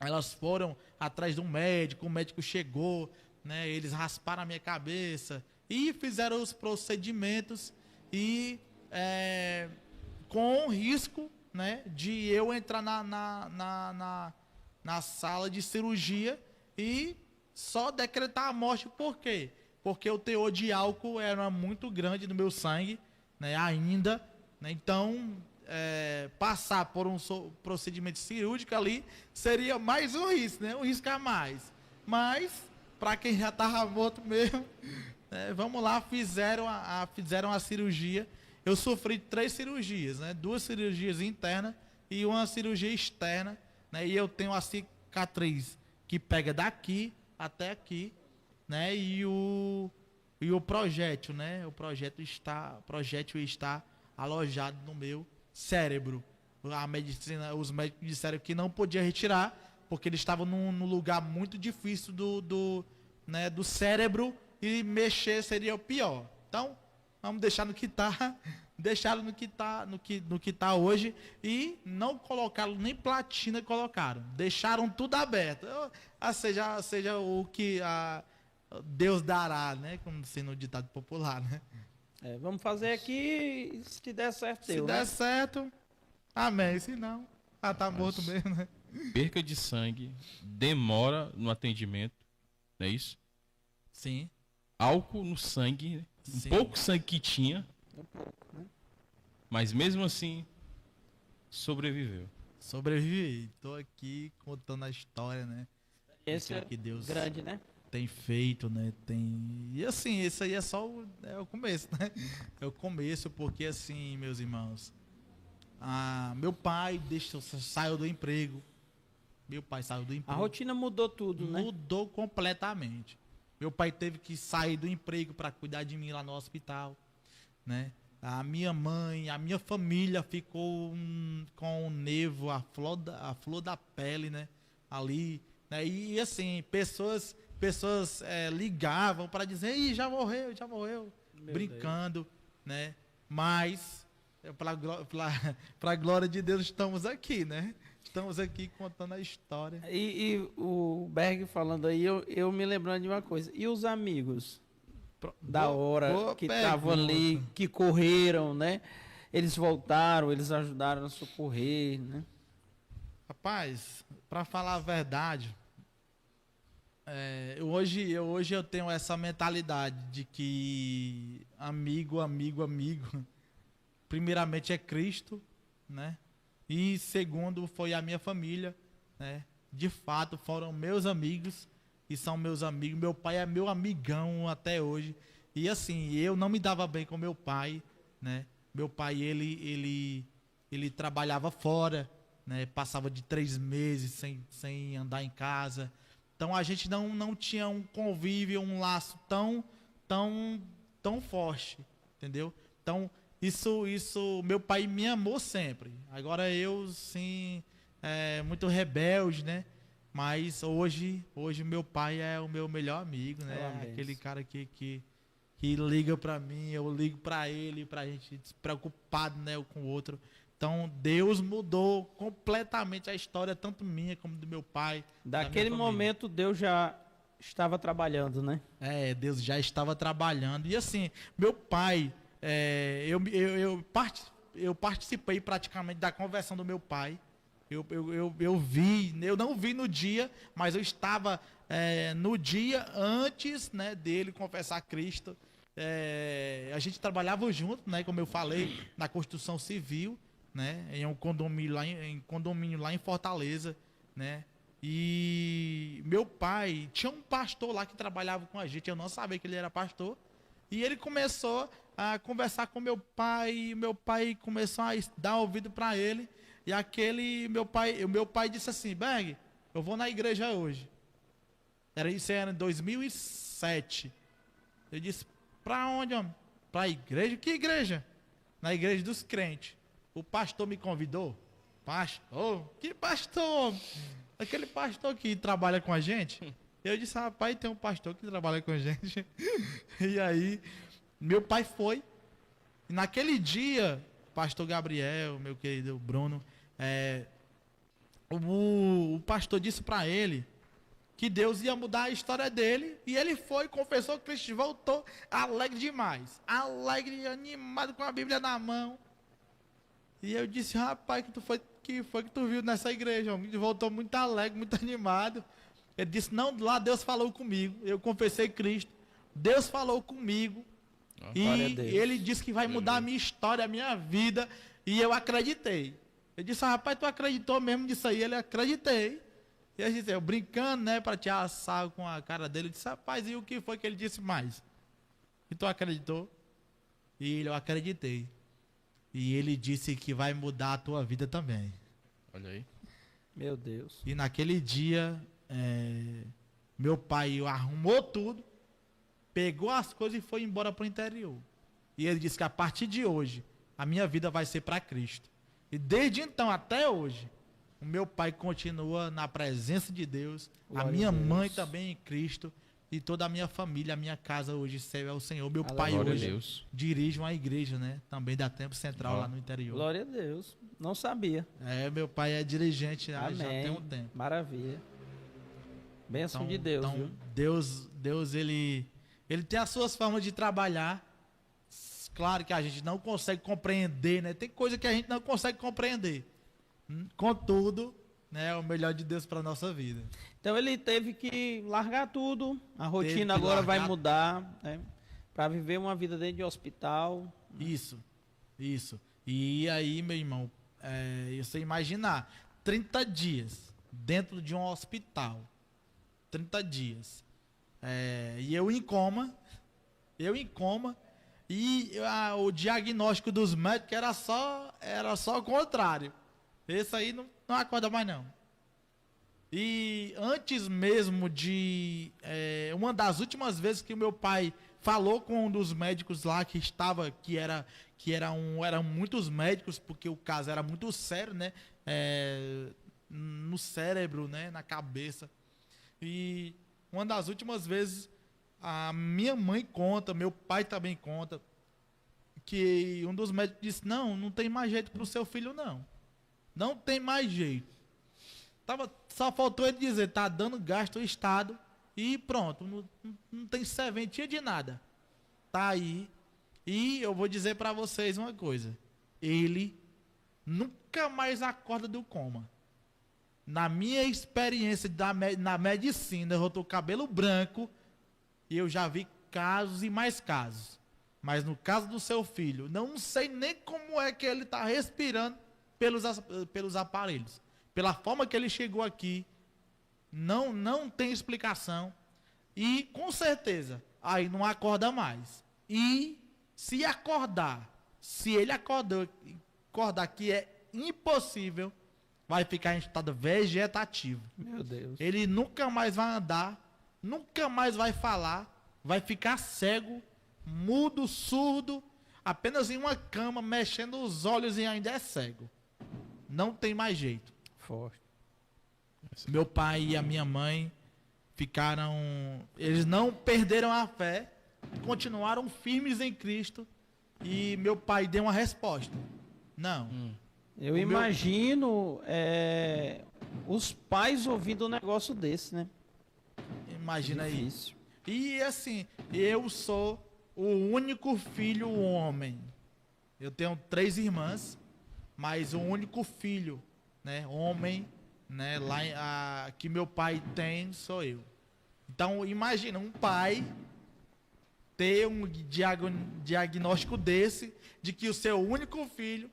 elas foram atrás do médico, o médico chegou, né? Eles rasparam a minha cabeça e fizeram os procedimentos e com risco, né, de eu entrar na sala de cirurgia e só decretar a morte. Por quê? Porque o teor de álcool era muito grande no meu sangue, né, ainda, né? Então passar por um procedimento cirúrgico ali seria mais um risco, né? Um risco a mais. Mas para quem já estava morto mesmo, né, vamos lá, fizeram a cirurgia. Eu sofri 3 cirurgias, né? 2 cirurgias internas e uma cirurgia externa, né? E eu tenho a cicatriz que pega daqui até aqui, né? E o projétil, né? O projétil está alojado no meu cérebro. A medicina, os médicos disseram que não podia retirar porque ele estava num lugar muito difícil do cérebro e mexer seria o pior. Então, vamos deixar no que está, deixaram no que tá hoje e não colocaram nem platina, colocaram, deixaram tudo aberto. Seja o que Deus dará, né? Como sendo o ditado popular, né? Vamos fazer aqui e se der certo, Se deu, der né? certo, amém. Se não, tá morto mesmo, né? Perca de sangue, demora no atendimento, não é isso? Sim. Álcool no sangue, né? Um Sim. pouco sangue que tinha, Né? mas mesmo assim sobreviveu. Sobrevivi. Tô aqui contando a história, né? Esse Aquilo que Deus grande, né? tem feito, né? E assim, isso aí é só o começo, né? É o começo, porque assim, meus irmãos, meu pai saiu do emprego. Meu pai saiu do A emprego. rotina mudou tudo, né? Mudou completamente. Meu pai teve que sair do emprego para cuidar de mim lá no hospital, né? A minha mãe, a minha família ficou com o nevo, a flor da pele, né? Ali, né? E assim, pessoas ligavam para dizer, ih, já morreu, brincando, né? Mas, para a glória de Deus, estamos aqui, né? Estamos aqui contando a história. E o Berg falando aí, eu me lembrando de uma coisa. E os amigos da hora Boa que estavam ali, pergunta. que correram, né? Eles voltaram, eles ajudaram a socorrer, né? Rapaz, para falar a verdade, hoje eu tenho essa mentalidade de que amigo, primeiramente é Cristo, né? E segundo foi a minha família, né? De fato foram meus amigos e são meus amigos. Meu pai é meu amigão até hoje. E assim, eu não me dava bem com meu pai, né? Meu pai ele trabalhava fora, né? Passava de 3 meses sem andar em casa. Então a gente não tinha um convívio, um laço tão forte, entendeu? Então isso, meu pai me amou sempre. Agora eu, sim, muito rebelde, né? Mas hoje meu pai é o meu melhor amigo, né? Parabéns. Aquele cara que liga pra mim, eu ligo pra ele, pra gente despreocupado, né, com o outro. Então Deus mudou completamente a história, tanto minha como do meu pai. Daquele da minha família. momento Deus já estava trabalhando, né? Deus já estava trabalhando. E assim, meu pai, eu participei praticamente da conversão do meu pai. Eu vi, eu não vi no dia, mas eu estava no dia antes, né, dele confessar Cristo. A gente trabalhava junto, né, como eu falei, na construção civil, né, em um condomínio lá em Fortaleza, né. E meu pai tinha um pastor lá que trabalhava com a gente, eu não sabia que ele era pastor. E ele começou a conversar com meu pai, e meu pai começou a dar ouvido para ele. E o meu pai disse assim: Berg, eu vou na igreja hoje. Isso era em 2007. Eu disse: pra onde, homem? Pra igreja? Que igreja? Na igreja dos crentes. O pastor me convidou. Pastor? Que pastor? Aquele pastor que trabalha com a gente. Eu disse: rapaz, tem um pastor que trabalha com a gente. E aí, meu pai foi. E naquele dia, pastor Gabriel, meu querido Bruno, o pastor disse para ele que Deus ia mudar a história dele. E ele foi, confessou que Cristo, voltou alegre demais. Alegre, animado, com a Bíblia na mão. E eu disse: rapaz, que foi que tu viu nessa igreja? Ele voltou muito alegre, muito animado. Ele disse: não, lá Deus falou comigo. Eu confessei Cristo. Deus falou comigo. Glória a E Deus. ele disse que vai mudar a minha história, a minha vida. E eu acreditei. Eu disse: rapaz, tu acreditou mesmo nisso aí? Ele: acreditei. E eu brincando, né, para tirar sarro com a cara dele. Eu disse: rapaz, e o que foi que ele disse mais? E tu acreditou? E eu acreditei. E ele disse que vai mudar a tua vida também. Olha aí. Meu Deus. E naquele dia, meu pai arrumou tudo, pegou as coisas e foi embora para o interior. E ele disse que a partir de hoje, a minha vida vai ser para Cristo. E desde então até hoje, o meu pai continua na presença de Deus, Glória a minha a Deus. mãe também em Cristo, e toda a minha família, a minha casa hoje serve ao Senhor. Meu pai Glória a hoje Deus. dirige uma igreja, né? Também da Tempo Central, lá no interior. Glória a Deus. Não sabia. Meu pai é dirigente já Amém. tem um tempo. Maravilha. Bênção de Deus, viu? Deus ele tem as suas formas de trabalhar Claro que a gente não consegue compreender, né? Tem coisa que a gente não consegue compreender. Contudo, né, é o melhor de Deus para nossa vida. Então ele teve que largar tudo, a Teve rotina que agora vai largar- mudar, né? Para viver uma vida dentro de hospital. Isso. E aí, meu irmão, você imaginar 30 dias dentro de um hospital. 30 dias. E eu em coma. E o diagnóstico dos médicos era só o contrário. Esse aí não acorda mais não. E antes mesmo de... uma das últimas vezes que o meu pai falou com um dos médicos lá eram muitos médicos, porque o caso era muito sério, né? No cérebro, né? Na cabeça. E uma das últimas vezes, a minha mãe conta, meu pai também conta, que um dos médicos disse, não tem mais jeito pro seu filho, não. Não tem mais jeito. Só faltou ele dizer, tá dando gasto ao Estado e pronto, não tem serventia de nada. Tá aí. E eu vou dizer para vocês uma coisa. Ele nunca mais acorda do coma. Na minha experiência na medicina, eu tô com cabelo branco e eu já vi casos e mais casos. Mas no caso do seu filho, não sei nem como é que ele tá respirando pelos aparelhos. Pela forma que ele chegou aqui, não tem explicação. E com certeza, aí não acorda mais. E se ele acordar que é impossível, vai ficar em estado vegetativo. Meu Deus. Ele nunca mais vai andar, nunca mais vai falar, vai ficar cego, mudo, surdo, apenas em uma cama, mexendo os olhos e ainda é cego. Não tem mais jeito. Forte. Meu pai e a minha mãe eles não perderam a fé, continuaram firmes em Cristo e meu pai deu uma resposta. Não. Eu imagino os pais ouvindo um negócio desse, né? Imagina Difícil. aí. E assim, eu sou o único filho homem. Eu tenho 3 irmãs, mas o único filho, né, homem, né, que meu pai tem sou eu. Então, imagina um pai ter um diagnóstico desse, de que o seu único filho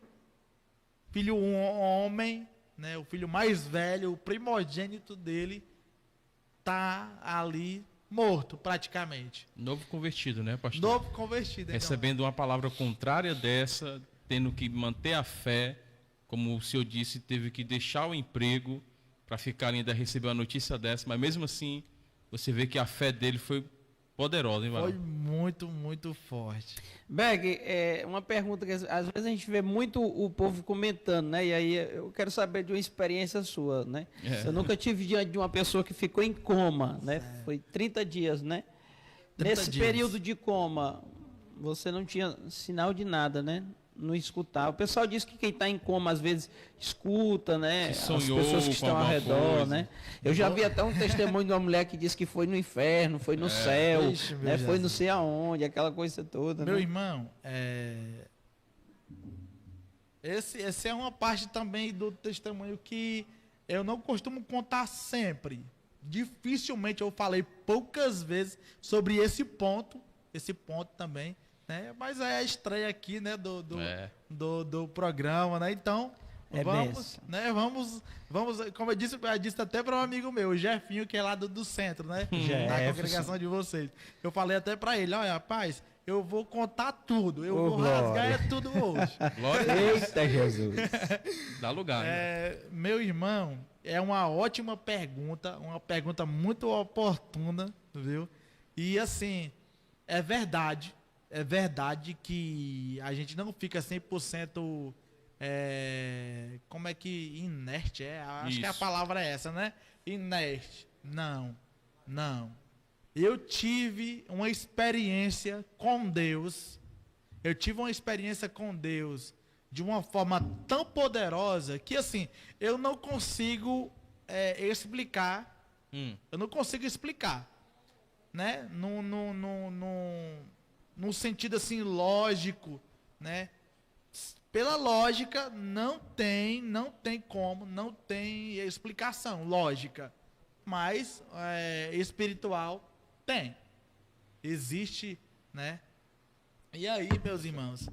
homem, né, o filho mais velho, o primogênito dele, tá ali morto praticamente. Novo convertido, né, pastor? Novo convertido. Recebendo uma palavra contrária dessa, tendo que manter a fé, como o senhor disse, teve que deixar o emprego para ficar ainda receber uma notícia dessa, mas mesmo assim, você vê que a fé dele foi poderosa, hein, Foi Varão? muito, muito forte. Beg, uma pergunta que às vezes a gente vê muito o povo comentando, né? E aí eu quero saber de uma experiência sua, né? Eu nunca tive diante de uma pessoa que ficou em coma, né? Foi 30 dias, né? 30 Nesse dias. período de coma, você não tinha sinal de nada, né? Não escutar. O pessoal diz que quem está em coma às vezes escuta, né? Que As sonhou pessoas que com estão ao alguma redor, coisa. né? Eu já vi até um testemunho de uma mulher que disse que foi no inferno, foi no céu, Ixi, meu né? Foi não Jesus. sei aonde, aquela coisa toda. Meu né? irmão, esse é uma parte também do testemunho que eu não costumo contar sempre. Dificilmente eu falei poucas vezes sobre esse ponto também, né? Mas é a estreia aqui, né, do programa, né? Então, vamos, né? Vamos, como eu disse até para um amigo meu, o Jefinho, que é lá do centro, né? Da Jefferson. congregação de vocês. Eu falei até para ele, olha, rapaz, eu vou contar tudo, eu Ô, vou glória. rasgar tudo hoje. Glória a Deus. Eita Jesus! Dá lugar, né? Meu irmão, é uma ótima pergunta, uma pergunta muito oportuna, viu? E assim, é verdade que a gente não fica 100% como é que inerte acho que a Isso. palavra é essa, né? Inerte. Não. Eu tive uma experiência com Deus. De uma forma tão poderosa que assim, eu não consigo explicar. Eu não consigo explicar, né? no sentido assim lógico, né? Pela lógica, não tem como, não tem explicação lógica. Mas espiritual tem. Existe, né? E aí, meus irmãos,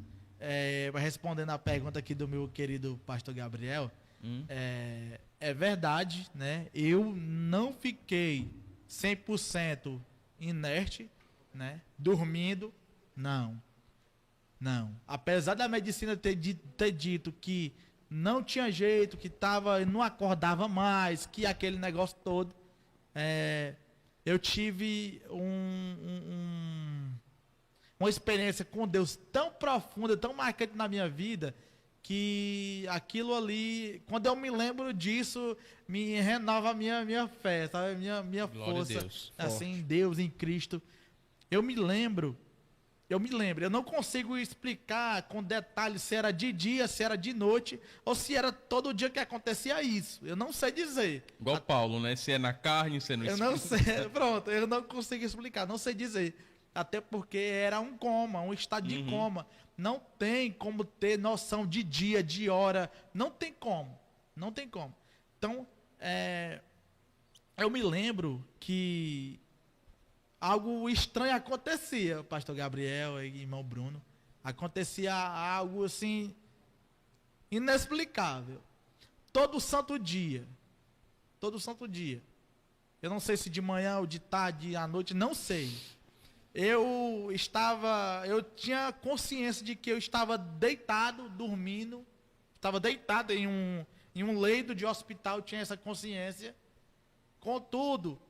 respondendo a pergunta aqui do meu querido pastor Gabriel, é verdade, né? Eu não fiquei 100% inerte, né? Dormindo, não. Apesar da medicina ter dito que não tinha jeito, que não acordava mais, que aquele negócio todo, eu tive uma experiência com Deus tão profunda, tão marcante na minha vida, que aquilo ali, quando eu me lembro disso, me renova a minha fé, sabe? Minha força, assim, em Deus, em Cristo. Eu me lembro, eu não consigo explicar com detalhes se era de dia, se era de noite, ou se era todo dia que acontecia isso. Eu não sei dizer. Igual Paulo, né? Se é na carne, se é no espírito. Eu não sei, pronto, eu não consigo explicar, não sei dizer. Até porque era um coma, um estado de coma. Não tem como ter noção de dia, de hora. Não tem como. Então, eu me lembro que algo estranho acontecia, pastor Gabriel e irmão Bruno. Acontecia algo assim inexplicável. Todo santo dia. Eu não sei se de manhã ou de tarde, à noite, não sei. Eu tinha consciência de que eu estava deitado, dormindo. Estava deitado em um leito de hospital, tinha essa consciência. Contudo,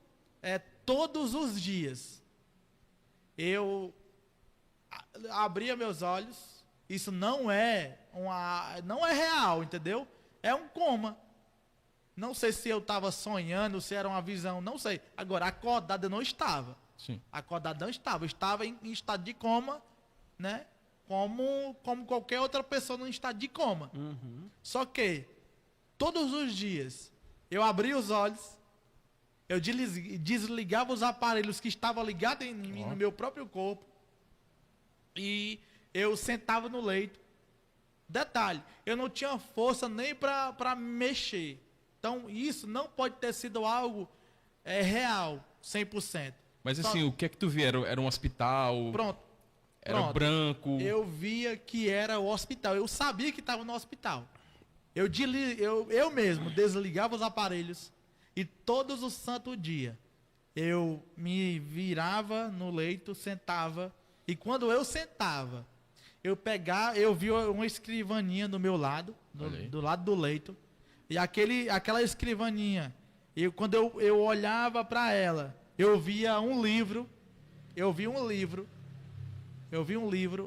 todos os dias, eu abria meus olhos. Isso não é real, entendeu? É um coma. Não sei se eu estava sonhando, se era uma visão, não sei. Agora, acordado eu não estava. Sim. Acordado não estava. Eu estava em estado de coma, né? Como qualquer outra pessoa em estado de coma. Só que, todos os dias, eu abria os olhos, eu desligava os aparelhos que estavam ligados em mim, no meu próprio corpo, e eu sentava no leito. Detalhe, eu não tinha força nem para mexer. Então, isso não pode ter sido algo real, 100%. Mas assim, o que é que tu via? Era um hospital? Pronto. Era branco? Eu via que era o hospital. Eu sabia que estava no hospital. Eu mesmo desligava os aparelhos e todos os santos dias eu me virava no leito, sentava, e quando eu sentava, eu via uma escrivaninha do meu lado, do lado do leito, e aquela escrivaninha, quando eu olhava para ela, eu via um livro,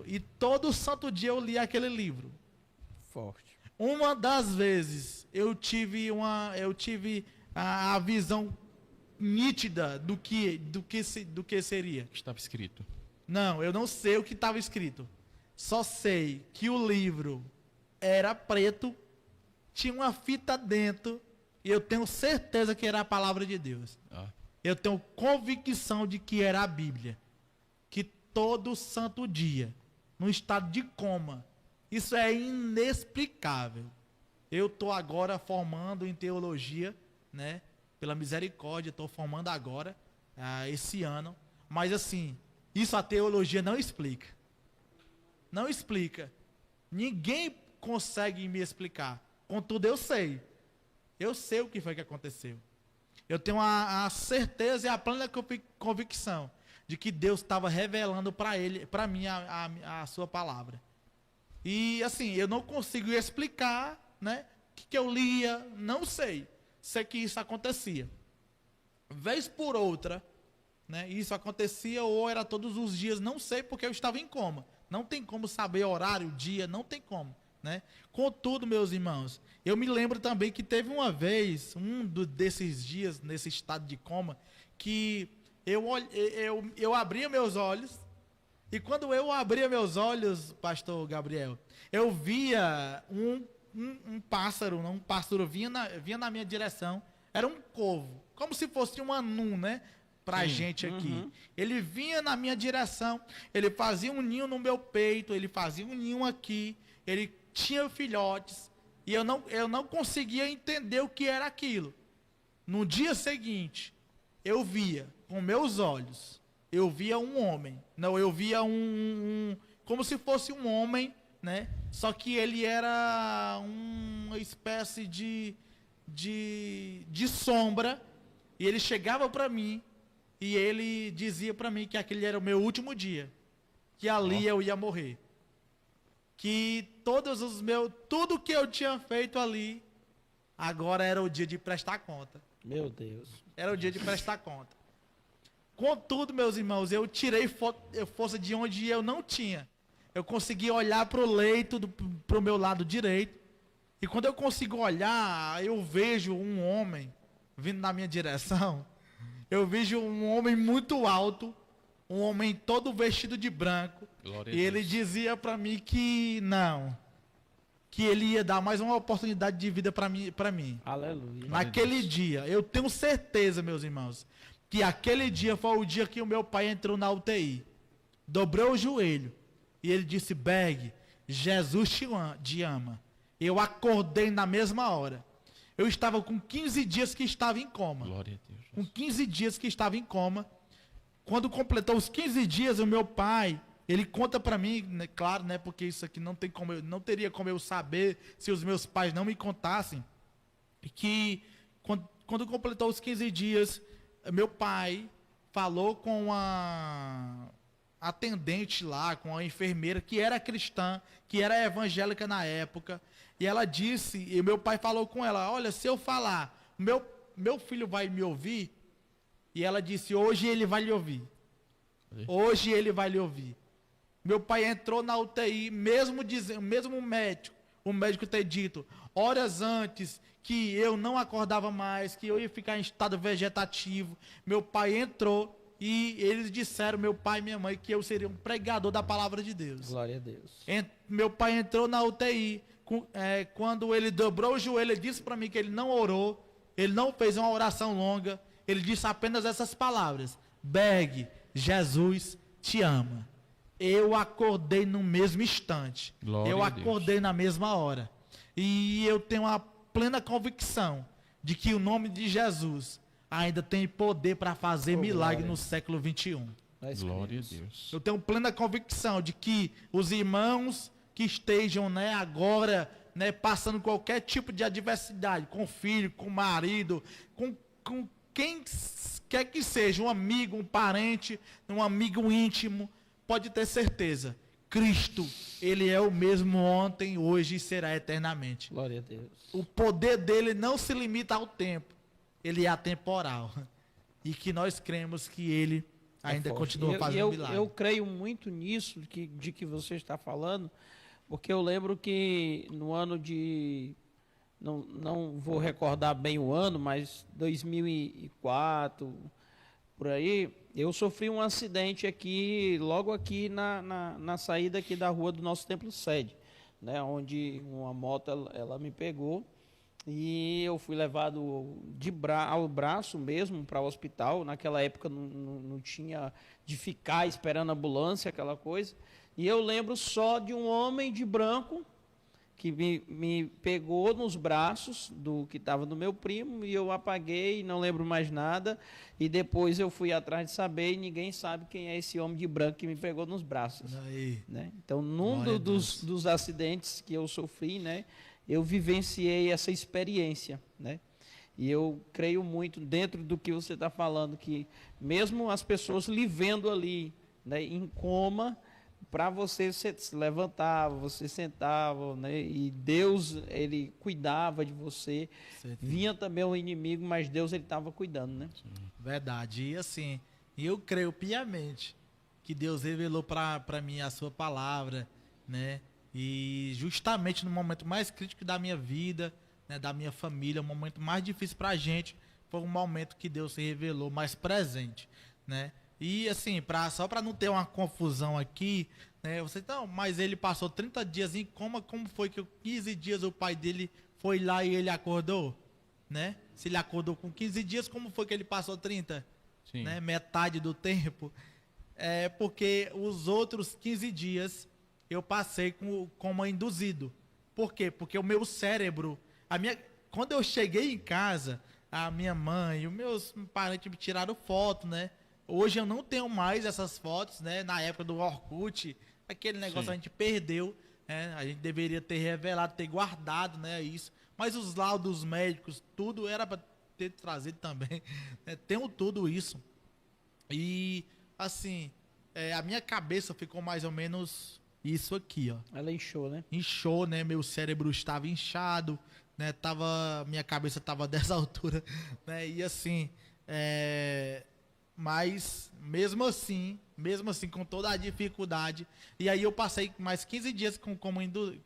e todo santo dia eu lia aquele livro. Forte. Uma das vezes eu tive a visão nítida do que seria. Que estava escrito. Não, eu não sei o que estava escrito. Só sei que o livro era preto, tinha uma fita dentro, e eu tenho certeza que era a palavra de Deus. Eu tenho convicção de que era a Bíblia. Que todo santo dia, no estado de coma, isso é inexplicável. Eu estou agora formando em teologia, né? Pela misericórdia, estou formando agora, esse ano. Mas assim, isso a teologia não explica. Não explica. Ninguém consegue me explicar. Contudo, eu sei. Eu sei o que foi que aconteceu. Eu tenho a certeza e a plena convicção de que Deus estava revelando para mim a sua palavra. E assim, eu não consigo explicar, né? O que eu lia, não sei. Sei que isso acontecia. Vez por outra, né? Isso acontecia ou era todos os dias, não sei, porque eu estava em coma. Não tem como saber horário, dia, não tem como, né? Contudo, meus irmãos, eu me lembro também que teve uma vez, desses dias, nesse estado de coma, que eu abria meus olhos, e quando eu abria meus olhos, pastor Gabriel, eu via um pássaro, vinha na minha direção, era um corvo, como se fosse um anum, né? pra gente aqui. Ele vinha na minha direção, ele fazia um ninho no meu peito, ele fazia um ninho aqui, ele tinha filhotes, e eu não conseguia entender o que era aquilo. No dia seguinte, eu via com meus olhos, eu via um homem, não, eu via como se fosse um homem, né? Só que ele era uma espécie de sombra, e ele chegava para mim, e ele dizia para mim que aquele era o meu último dia, que ali eu ia morrer. Que tudo que eu tinha feito ali, agora era o dia de prestar conta. Meu Deus. Era o dia de prestar conta. Contudo, meus irmãos, eu tirei força de onde eu não tinha. Eu consegui olhar para o leito, para o meu lado direito. E quando eu consigo olhar, eu vejo um homem vindo na minha direção. Eu vejo um homem muito alto, um homem todo vestido de branco. Glória E ele dizia para mim que que ele ia dar mais uma oportunidade de vida para mim. Aleluia. Naquele dia, eu tenho certeza, meus irmãos, que aquele dia foi o dia que o meu pai entrou na UTI. Dobrou o joelho e ele disse: Berg, Jesus te ama. Eu acordei na mesma hora. Eu estava com 15 dias que estava em coma. Glória a Deus. Com 15 dias que estava em coma. Quando completou os 15 dias, o meu pai, ele conta para mim, né, claro, né, porque isso aqui não teria como eu saber se os meus pais não me contassem, que quando completou os 15 dias, meu pai falou com a atendente lá, com a enfermeira, que era cristã, que era evangélica na época, e ela disse, e meu pai falou com ela: olha, se eu falar, meu filho vai me ouvir? E ela disse: hoje ele vai lhe ouvir. Hoje ele vai lhe ouvir. Meu pai entrou na UTI, mesmo o médico ter dito horas antes que eu não acordava mais, que eu ia ficar em estado vegetativo. Meu pai entrou e eles disseram, meu pai e minha mãe, que eu seria um pregador da palavra de Deus. Glória a Deus. Meu pai entrou na UTI, quando ele dobrou o joelho, ele disse para mim que ele não orou, ele não fez uma oração longa, ele disse apenas essas palavras: Berg, Jesus te ama. Eu acordei no mesmo instante. Glória eu a Deus. acordei na mesma hora. E eu tenho a plena convicção de que o nome de Jesus ainda tem poder para fazer milagre glória. no século 21. Glória a Deus. Eu tenho plena convicção de que os irmãos que estejam, né, agora, né, passando qualquer tipo de adversidade, com filho, com marido, com quem quer que seja, um amigo, um parente, um amigo íntimo, pode ter certeza, Cristo, ele é o mesmo ontem, hoje e será eternamente. Glória a Deus. O poder dele não se limita ao tempo, ele é atemporal. E que nós cremos que ele ainda continua fazendo milagre. Eu creio muito nisso de que você está falando, porque eu lembro que no ano de... Não vou recordar bem o ano, mas 2004, por aí, eu sofri um acidente aqui, logo aqui na saída aqui da rua do nosso templo sede, né, onde uma moto ela me pegou e eu fui levado ao braço mesmo para o hospital. Naquela época não tinha de ficar esperando a ambulância, aquela coisa. E eu lembro só de um homem de branco que me pegou nos braços do que estava no meu primo, e eu apaguei, não lembro mais nada, e depois eu fui atrás de saber, e ninguém sabe quem é esse homem de branco que me pegou nos braços. Aí. Né? Então, num dos acidentes que eu sofri, né, eu vivenciei essa experiência, né? E eu creio muito dentro do que você está falando, que mesmo as pessoas lhe vendo ali, né, em coma, para você se levantava, você sentava, né? E Deus, ele cuidava de você. Vinha também o inimigo, mas Deus, ele estava cuidando, né? Verdade. E assim, eu creio piamente que Deus revelou para mim a sua palavra, né? E justamente no momento mais crítico da minha vida, né, da minha família, o momento mais difícil para a gente, foi um momento que Deus se revelou mais presente, né? E assim, só para não ter uma confusão aqui, né? Você, então, mas ele passou 30 dias em coma, como foi que 15 dias o pai dele foi lá e ele acordou? Né? Se ele acordou com 15 dias, como foi que ele passou 30? Sim. né, metade do tempo, porque os outros 15 dias eu passei com coma induzido. Por quê? Porque o meu cérebro, quando eu cheguei em casa, a minha mãe e os meus parentes me tiraram foto, né? Hoje eu não tenho mais essas fotos, né? Na época do Orkut, aquele negócio Sim. a gente perdeu, né? A gente deveria ter revelado, ter guardado, né? Isso. Mas os laudos médicos, tudo era para ter trazido também. Né? Tenho tudo isso. E, assim, a minha cabeça ficou mais ou menos isso aqui, ó. Ela inchou, né? Inchou, né? Meu cérebro estava inchado, né? Minha cabeça estava dessa altura, né? E assim, mas mesmo assim, com toda a dificuldade, e aí eu passei mais 15 dias com coma induzido,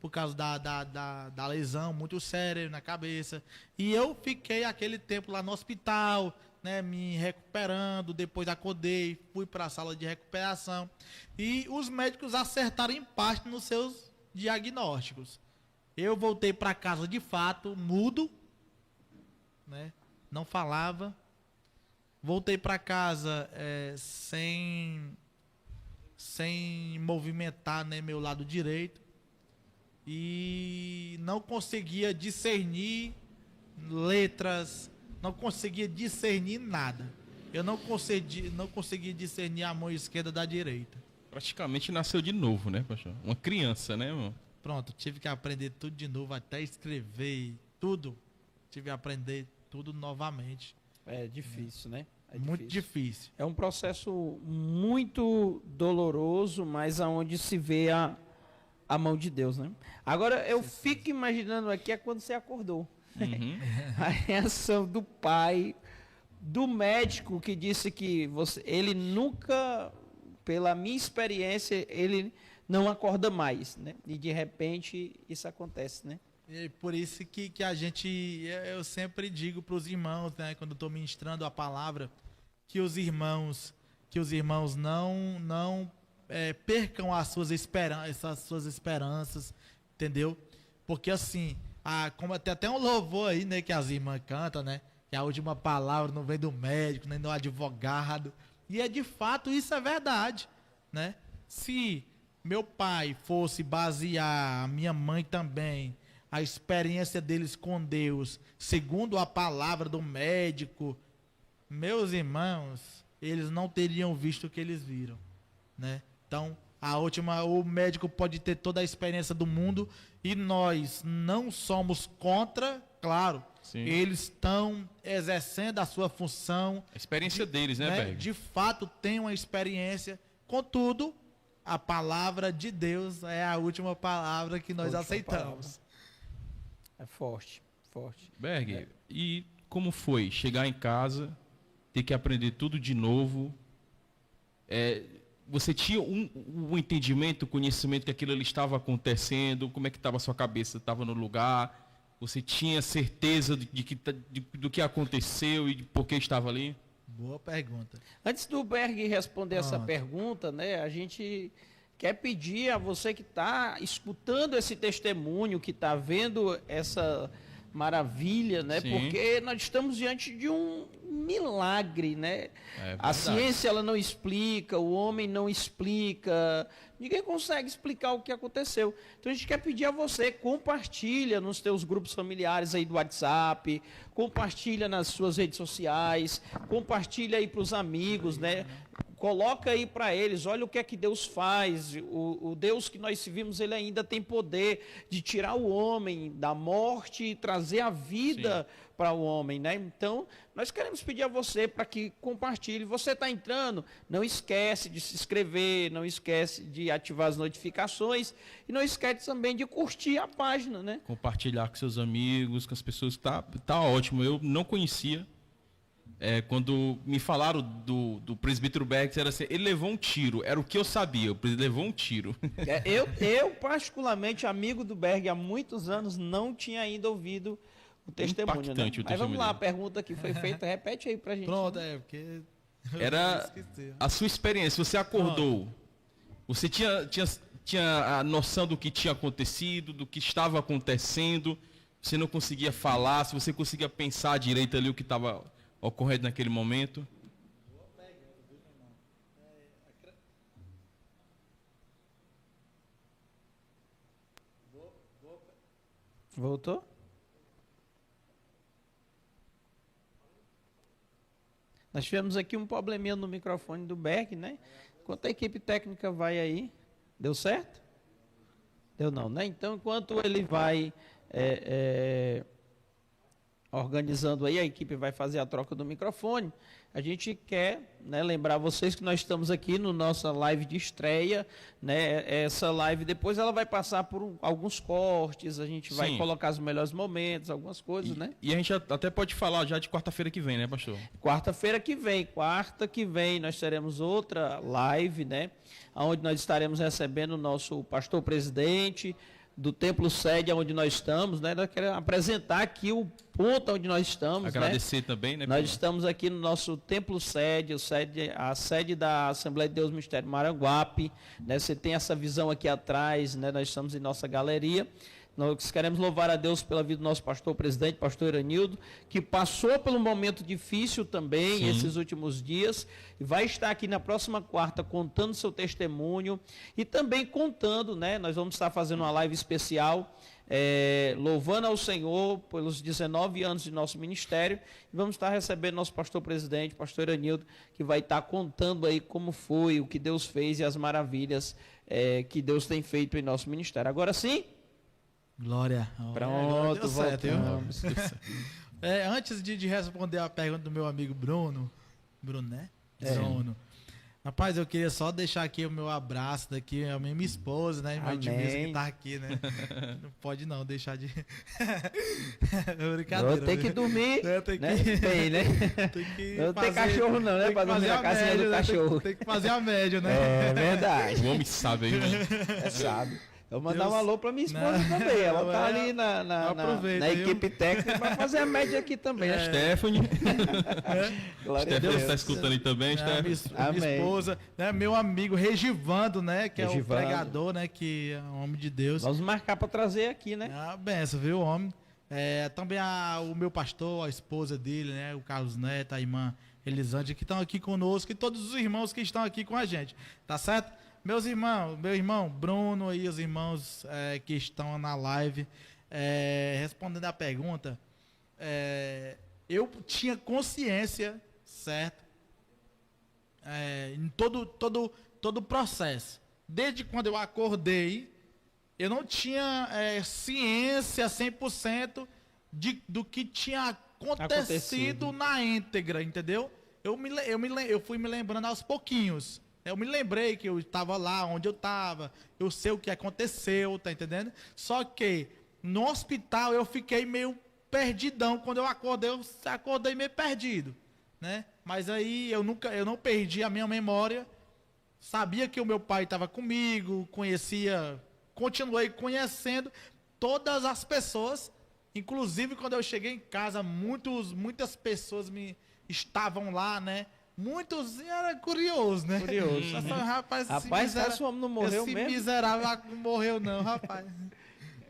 por causa da lesão muito séria na cabeça. E eu fiquei aquele tempo lá no hospital, né, me recuperando, depois acordei, fui para a sala de recuperação e os médicos acertaram em parte nos seus diagnósticos. Eu voltei para casa de fato, mudo, né, não falava. Voltei para casa sem movimentar, né, meu lado direito e não conseguia discernir letras, não conseguia discernir nada. Eu não conseguia discernir a mão esquerda da direita. Praticamente nasceu de novo, né, pastor? Uma criança, né, irmão? Pronto, tive que aprender tudo de novo, até escrever, tudo. Tive que aprender tudo novamente. É difícil, né? É Muito difícil. É um processo muito doloroso, mas aonde se vê a mão de Deus, né? Agora, eu fico imaginando aqui quando você acordou. Uhum. A reação do pai, do médico que disse que ele nunca, pela minha experiência, ele não acorda mais, né? E de repente isso acontece, né? E por isso que eu sempre digo para os irmãos, né, quando estou ministrando a palavra, que os irmãos não percam as suas esperanças, entendeu? Porque assim, como tem até um louvor aí, né, que as irmãs cantam, né, que a última palavra não vem do médico, nem do advogado, e de fato isso é verdade, né? Se meu pai fosse basear, a minha mãe também, a experiência deles com Deus, segundo a palavra do médico, meus irmãos, eles não teriam visto o que eles viram, né? Então, o médico pode ter toda a experiência do mundo e nós não somos contra, claro. Sim. Eles estão exercendo a sua função. A experiência deles, né, Berg? De fato, tem uma experiência. Contudo, a palavra de Deus é a última palavra que nós aceitamos. É forte, forte. Berg, e como foi chegar em casa, ter que aprender tudo de novo? Você tinha um entendimento, conhecimento que aquilo ali estava acontecendo? Como é que estava a sua cabeça? Estava no lugar? Você tinha certeza do que aconteceu e de por que estava ali? Boa pergunta. Antes do Berg responder essa pergunta, né, a gente quer pedir a você que está escutando esse testemunho, que está vendo essa maravilha, né? Sim. Porque nós estamos diante de um milagre, né? A ciência ela não explica, o homem não explica, ninguém consegue explicar o que aconteceu. Então a gente quer pedir a você, compartilha nos teus grupos familiares aí do WhatsApp, compartilha nas suas redes sociais, compartilha aí para os amigos, né? Coloca aí para eles, olha o que é que Deus faz, o Deus que nós servimos, ele ainda tem poder de tirar o homem da morte e trazer a vida para o homem, né? Então, nós queremos pedir a você para que compartilhe. Você está entrando, não esquece de se inscrever, não esquece de ativar as notificações e não esquece também de curtir a página, né? Compartilhar com seus amigos, com as pessoas, tá ótimo. Eu não conhecia. Quando me falaram do presbítero Berg, era assim, ele levou um tiro, era o que eu sabia, ele levou um tiro. Eu, particularmente, amigo do Berg há muitos anos, não tinha ainda ouvido o testemunho. Né? O testemunho. Mas vamos lá, a pergunta que foi feita, repete aí pra gente. Pronto, porque... Era a sua experiência, você acordou, você tinha a noção do que tinha acontecido, do que estava acontecendo, você não conseguia falar, se você conseguia pensar direito ali o que estava ocorrendo naquele momento. Voltou? Nós tivemos aqui um probleminha no microfone do Berg, né? Enquanto a equipe técnica vai aí, deu certo? Deu não, né? Então, enquanto ele vai organizando aí, a equipe vai fazer a troca do microfone, a gente quer, né, lembrar vocês que nós estamos aqui no nossa live de estreia, né? Essa live depois ela vai passar por alguns cortes, a gente vai colocar os melhores momentos, algumas coisas, né? E a gente até pode falar já de quarta-feira que vem, né, pastor? Quarta que vem, nós teremos outra live, né? Onde nós estaremos recebendo o nosso pastor presidente do Templo Sede, onde nós estamos, né? Nós queremos apresentar aqui o ponto onde nós estamos. Agradecer, né? Também, né? Nós estamos aqui no nosso Templo Sede, a sede da Assembleia de Deus Ministério Maranguape, né? Você tem essa visão aqui atrás, né? Nós estamos em nossa galeria. Nós queremos louvar a Deus pela vida do nosso pastor presidente, pastor Iranildo, que passou por um momento difícil também esses últimos dias, e vai estar aqui na próxima quarta contando seu testemunho e também contando, né? Nós vamos estar fazendo uma live especial, louvando ao Senhor pelos 19 anos de nosso ministério, e vamos estar recebendo nosso pastor presidente, pastor Iranildo, que vai estar contando aí como foi, o que Deus fez e as maravilhas que Deus tem feito em nosso ministério. Agora sim. Glória. Pronto, voltamos. Antes de responder a pergunta do meu amigo Bruno, né? Bruno. Rapaz, eu queria só deixar aqui o meu abraço daqui, a minha esposa, né? Minha mesmo que tá aqui, né? Não pode não deixar de... Brincadeira. Vou ter que dormir, né? Tem, né? Tem que não tem cachorro não, né? Pra dormir na casinha do cachorro. Tem que fazer a média, né? É verdade. O homem sabe aí, né? Sabe. Eu vou mandar um alô para minha esposa também. Ela tá ali na equipe técnica para fazer a média aqui também. Stephanie. Stephanie está escutando aí também, Stephanie. Minha esposa, né? Meu amigo Regivando, né? Que é o pregador, né? Que é um homem de Deus. Vamos marcar para trazer aqui, né? Benção, viu, homem? Também o meu pastor, a esposa dele, né? O Carlos Neto, a irmã Elisângela, que estão aqui conosco, e todos os irmãos que estão aqui com a gente. Tá certo? Meu irmão Bruno e os irmãos que estão na live, respondendo a pergunta, eu tinha consciência, certo? Em todo o processo. Desde quando eu acordei, eu não tinha ciência 100% do que tinha acontecido na íntegra, entendeu? Eu fui me lembrando aos pouquinhos. Eu me lembrei que eu estava lá onde eu estava, eu sei o que aconteceu, tá entendendo? Só que no hospital eu fiquei meio perdidão. Quando eu acordei meio perdido, né? Mas aí eu não perdi a minha memória. Sabia que o meu pai estava comigo, continuei conhecendo todas as pessoas. Inclusive quando eu cheguei em casa, muitas pessoas estavam lá, né? Muitos eram curiosos, né? Curioso. Rapaz, esse homem não morreu mesmo? Esse miserável não morreu não, rapaz.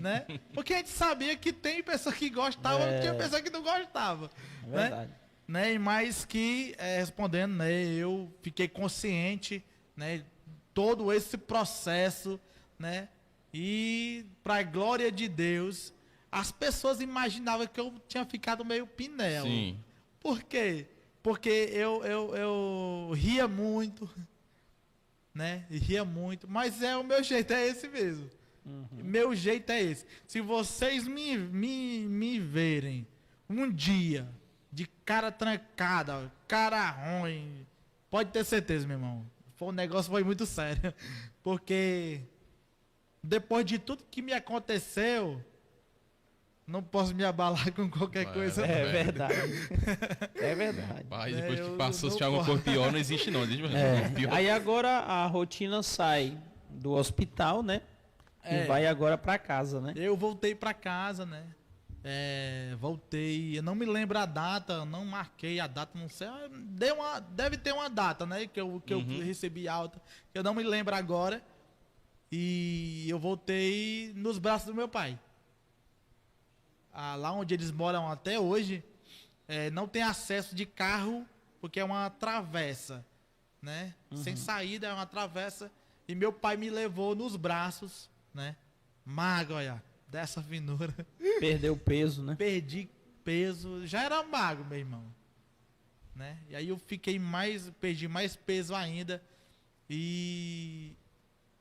Né? Porque a gente sabia que tem pessoa que gostava, tinha pessoa que não gostava. É verdade. Né? Mas que, respondendo, né? Eu fiquei consciente, né? Todo esse processo, né? E, para a glória de Deus, as pessoas imaginavam que eu tinha ficado meio pinel. Sim. Por quê? Porque eu ria muito, né? Ria muito, mas o meu jeito é esse mesmo. Meu jeito é esse. Se vocês me verem um dia de cara trancada, cara ruim, pode ter certeza, meu irmão. O negócio foi muito sério. Porque depois de tudo que me aconteceu, não posso me abalar com qualquer coisa. É verdade. É verdade. Pai, depois que passou, se tinha alguma coisa pior, não existe não. Aí agora a rotina sai do hospital, né? E vai agora para casa, né? Eu voltei para casa, né? Voltei, eu não me lembro a data, não marquei a data, não sei. Deve ter uma data, né? Que eu recebi alta, que eu não me lembro agora. E eu voltei nos braços do meu pai. Lá onde eles moram até hoje, não tem acesso de carro, porque é uma travessa, né? Sem saída, é uma travessa. E meu pai me levou nos braços, né? Magro, olha, dessa finura. Perdeu peso, né? Perdi peso, já era magro, meu irmão, né? E aí eu perdi mais peso ainda. E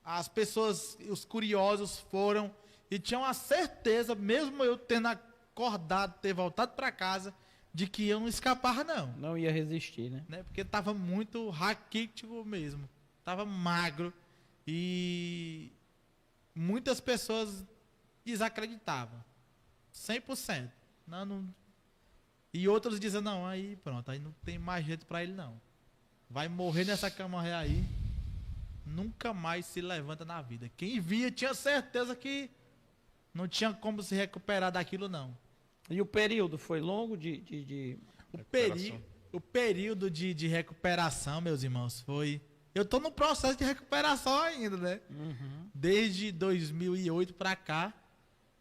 as pessoas, os curiosos foram e tinham a certeza, mesmo eu tendo acordado, ter voltado para casa, de que eu não escapava não. Não ia resistir, né? Porque tava muito raquítico mesmo. Tava magro e muitas pessoas desacreditavam. 100%. Não. E outros dizem, não, aí pronto, aí não tem mais jeito para ele não. Vai morrer nessa cama aí. Nunca mais se levanta na vida. Quem via tinha certeza que não tinha como se recuperar daquilo não. E o período foi longo O período de recuperação, meus irmãos, foi... Eu tô no processo de recuperação ainda, né? Desde 2008 para cá,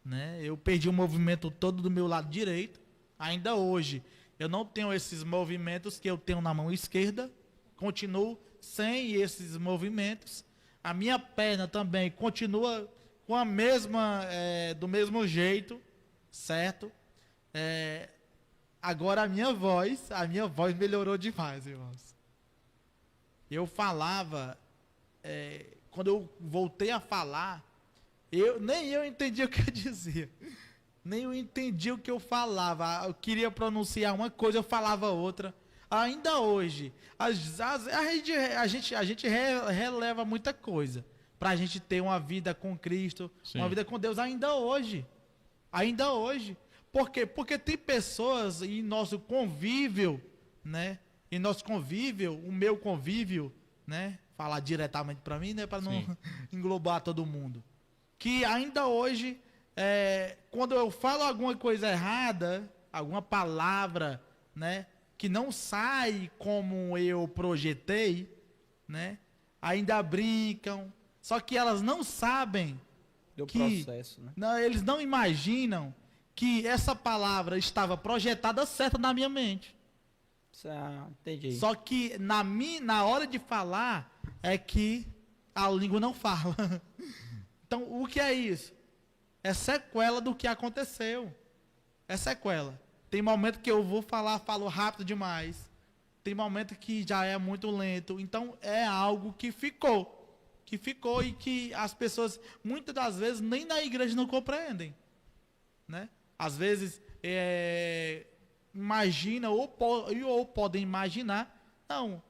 né? Eu perdi o movimento todo do meu lado direito. Ainda hoje, eu não tenho esses movimentos que eu tenho na mão esquerda. Continuo sem esses movimentos. A minha perna também continua com a mesma, do mesmo jeito, certo? Agora a minha voz melhorou demais, irmãos. Eu falava, quando eu voltei a falar, nem eu entendia o que eu dizia. Nem eu entendia o que eu falava. Eu queria pronunciar uma coisa, eu falava outra. Ainda hoje, a gente releva muita coisa para a gente ter uma vida com Cristo, sim, uma vida com Deus ainda hoje. Ainda hoje. Por quê? Porque tem pessoas em nosso convívio, né? Em nosso convívio, o meu convívio, né? Falar diretamente para mim, né? Para não englobar todo mundo. Que ainda hoje, quando eu falo alguma coisa errada, alguma palavra, né? Que não sai como eu projetei, né? Ainda brincam. Só que elas não sabem do processo, né? Não, eles não imaginam que essa palavra estava projetada certa na minha mente. Entendi. Só que na hora de falar é que a língua não fala. Então, o que é isso? É sequela do que aconteceu. É sequela. Tem momento que eu vou falar, falo rápido demais. Tem momento que já é muito lento. Então, é algo que ficou. Que ficou e que as pessoas, muitas das vezes, nem na igreja não compreendem. Né? Às vezes, imagina ou podem imaginar, não,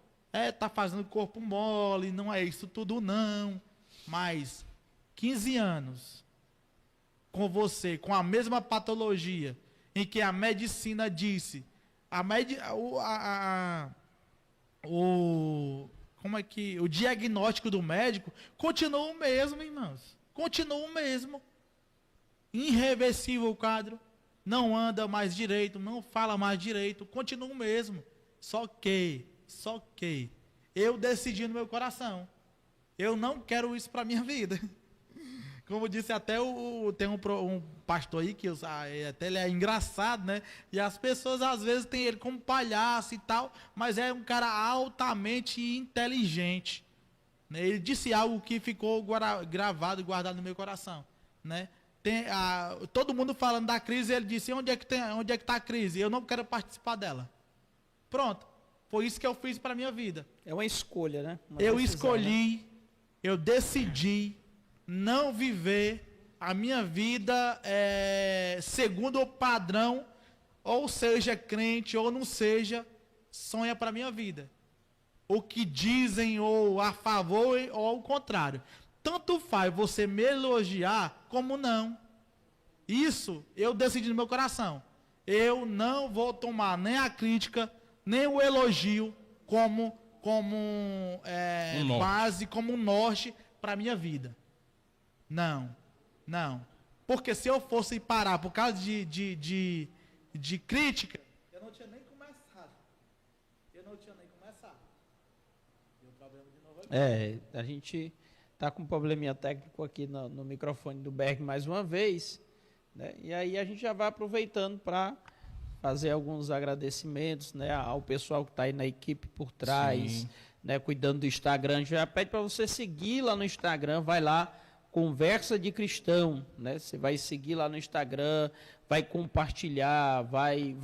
tá fazendo corpo mole, não é isso tudo não. Mas, 15 anos, com você, com a mesma patologia, em que a medicina disse, o diagnóstico do médico continua o mesmo, irmãos. Continua o mesmo. Irreversível o quadro. Não anda mais direito, não fala mais direito, continua o mesmo. Só que eu decidi no meu coração. Eu não quero isso para minha vida. Como disse até tem um pastor aí que até ele é engraçado, né? E as pessoas às vezes têm ele como palhaço e tal, mas é um cara altamente inteligente. Né? Ele disse algo que ficou gravado e guardado no meu coração, né? Todo mundo falando da crise, ele disse, onde é que está a crise? Eu não quero participar dela. Pronto. Foi isso que eu fiz para minha vida. É uma escolha, né? Escolhi, né? Eu decidi não viver a minha vida segundo o padrão, ou seja crente ou não seja, sonha para a minha vida. O que dizem ou a favor ou ao contrário. Tanto faz você me elogiar como não. Isso eu decidi no meu coração. Eu não vou tomar nem a crítica, nem o elogio como base, como norte para a minha vida. Não. Porque se eu fosse parar por causa de crítica, eu não tinha nem começado. Deu problema de novo aqui. A gente tá com um probleminha técnico aqui no microfone do Berg mais uma vez, né? E aí a gente já vai aproveitando para fazer alguns agradecimentos, né, ao pessoal que está aí na equipe por trás, Sim. né, cuidando do Instagram. Já pede para você seguir lá no Instagram, vai lá, Conversa de Cristão, né? Você vai seguir lá no Instagram, vai compartilhar, vai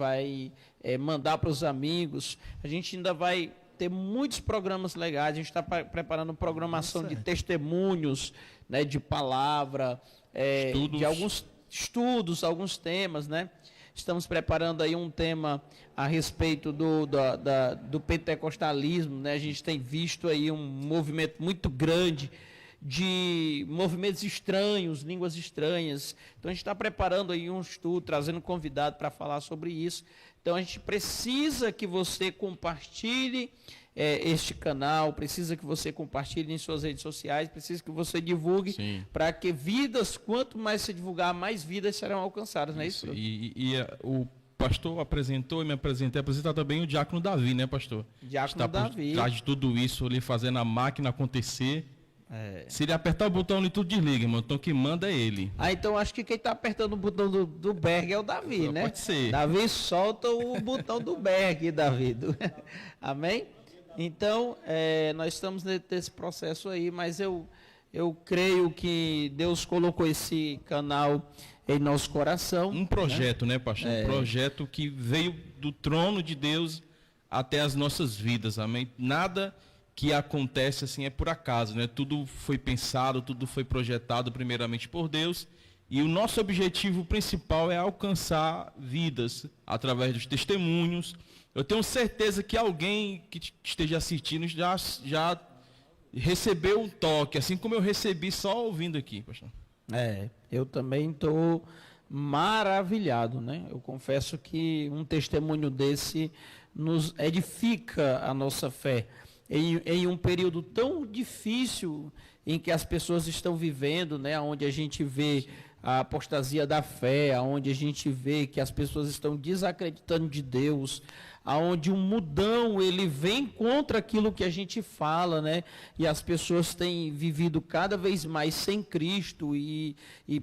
mandar para os amigos. A gente ainda vai ter muitos programas legais. A gente está preparando programação de testemunhos, né? De palavra, de alguns estudos, alguns temas, né? Estamos preparando aí um tema a respeito do pentecostalismo, né? A gente tem visto aí um movimento muito grande de movimentos estranhos, línguas estranhas. Então a gente está preparando aí um estudo, trazendo convidado para falar sobre isso. Então a gente precisa que você compartilhe este canal, precisa que você compartilhe em suas redes sociais, precisa que você divulgue, para que vidas, quanto mais você divulgar, mais vidas serão alcançadas, não é isso? O pastor apresentou e me apresentar também o Diácono Davi, né, pastor? Diácono Davi. Por trás de tudo isso, ali fazendo a máquina acontecer. Se ele apertar o botão ali, tudo desliga, irmão. Então quem manda é ele. Então acho que quem está apertando o botão do Berg é o Davi, né? Pode ser. Davi solta o botão do Berg, Davi. Amém? Então, nós estamos nesse processo aí, mas eu creio que Deus colocou esse canal em nosso coração. Um projeto, né, pastor? Um projeto que veio do trono de Deus até as nossas vidas, amém? Nada que acontece assim é por acaso, né? Tudo foi pensado, tudo foi projetado primeiramente por Deus, e o nosso objetivo principal é alcançar vidas através dos testemunhos. Eu tenho certeza que alguém que esteja assistindo já recebeu um toque, assim como eu recebi só ouvindo aqui, pastor. Eu também estou maravilhado, né? Eu confesso que um testemunho desse nos edifica a nossa fé. Em um período tão difícil em que as pessoas estão vivendo, né, onde a gente vê a apostasia da fé, onde a gente vê que as pessoas estão desacreditando de Deus, aonde um mudão ele vem contra aquilo que a gente fala, né? E as pessoas têm vivido cada vez mais sem Cristo e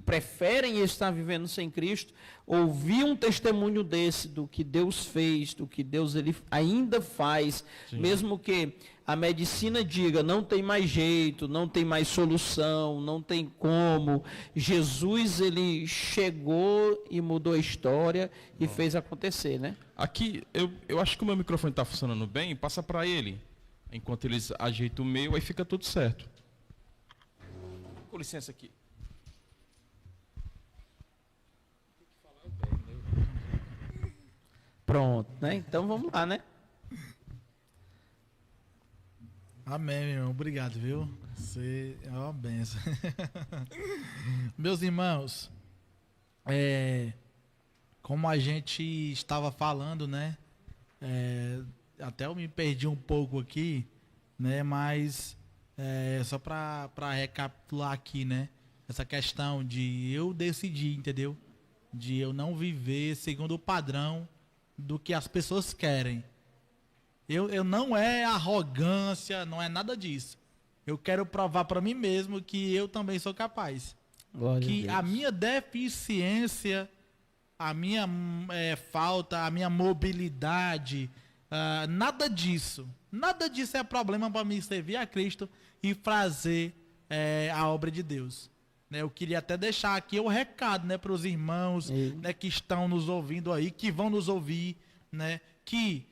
preferem estar vivendo sem Cristo. Ouvir um testemunho desse do que Deus fez, do que Deus ele ainda faz, mesmo que a medicina diga não tem mais jeito, não tem mais solução, não tem como. Jesus ele chegou e mudou a história e fez acontecer, né? Aqui, eu acho que o meu microfone está funcionando bem, passa para ele. Enquanto eles ajeitam o meu, aí fica tudo certo. Com licença aqui. Pronto, né? Então vamos lá, né? Amém, meu irmão. Obrigado, viu? Você é uma benção. Meus irmãos, como a gente estava falando, né? Até eu me perdi um pouco aqui, né? Mas só para recapitular aqui, né? Essa questão de eu decidir, entendeu? De eu não viver segundo o padrão do que as pessoas querem. Eu não é arrogância, não é nada disso. Eu quero provar para mim mesmo que eu também sou capaz. Glória que a minha deficiência, a minha falta, a minha mobilidade, nada disso é problema para mim servir a Cristo e fazer a obra de Deus. Eu queria até deixar aqui o recado, né, para os irmãos, né, que estão nos ouvindo aí, que vão nos ouvir, né, que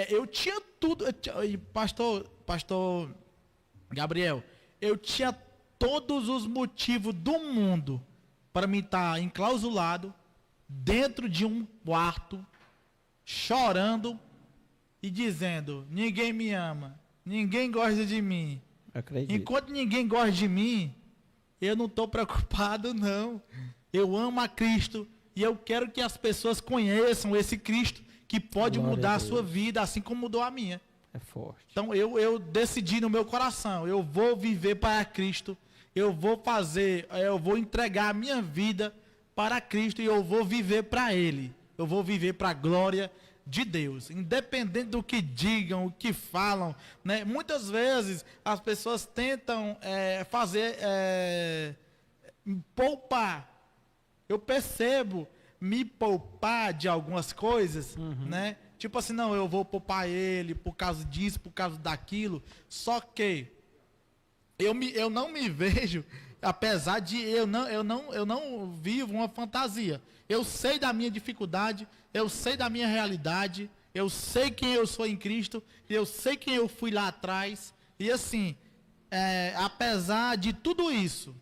eu tinha tudo, pastor Gabriel, eu tinha todos os motivos do mundo para me estar enclausulado dentro de um quarto, chorando e dizendo: ninguém me ama, ninguém gosta de mim. Acredito. Enquanto ninguém gosta de mim, eu não estou preocupado, não. Eu amo a Cristo e eu quero que as pessoas conheçam esse Cristo que pode mudar a sua vida, assim como mudou a minha. É forte. Então eu decidi no meu coração, eu vou viver para Cristo, eu vou entregar a minha vida para Cristo e eu vou viver para Ele. Eu vou viver para a glória de Deus, independente do que digam, o que falam, né? Muitas vezes as pessoas tentam poupar. Eu percebo me poupar de algumas coisas, né? Tipo assim, não, eu vou poupar ele por causa disso, por causa daquilo. Só que eu não me vejo, apesar de eu não vivo uma fantasia. Eu sei da minha dificuldade, eu sei da minha realidade, eu sei quem eu sou em Cristo, eu sei quem eu fui lá atrás. E assim, apesar de tudo isso,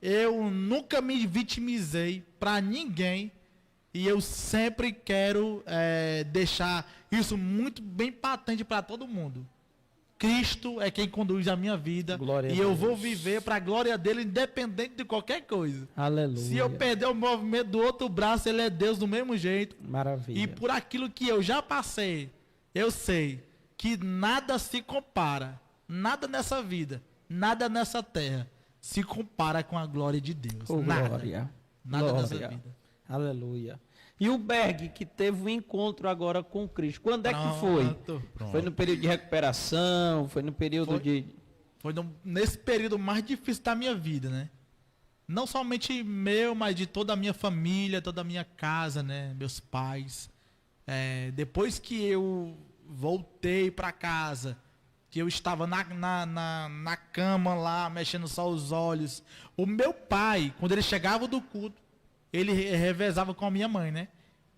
eu nunca me vitimizei para ninguém. E eu sempre quero deixar isso muito bem patente para todo mundo. Cristo é quem conduz a minha vida. Glória e a eu Deus. vou viver para a glória dele, independente de qualquer coisa. Aleluia. Se eu perder o movimento do outro braço, ele é Deus do mesmo jeito. Maravilha. E por aquilo que eu já passei, eu sei que nada se compara, nada nessa vida, nada nessa terra, se compara com a glória de Deus. Oh, nada. glória. Nada Glória. nessa vida. Aleluia. E o Berg, que teve um encontro agora com Cristo, quando é que foi? Pronto. Foi no período de recuperação? Foi no período de... Foi nesse período mais difícil da minha vida, né? Não somente meu, mas de toda a minha família, toda a minha casa, né? Meus pais. Depois que eu voltei para casa, que eu estava na cama lá, mexendo só os olhos. O meu pai, quando ele chegava do culto, ele revezava com a minha mãe, né?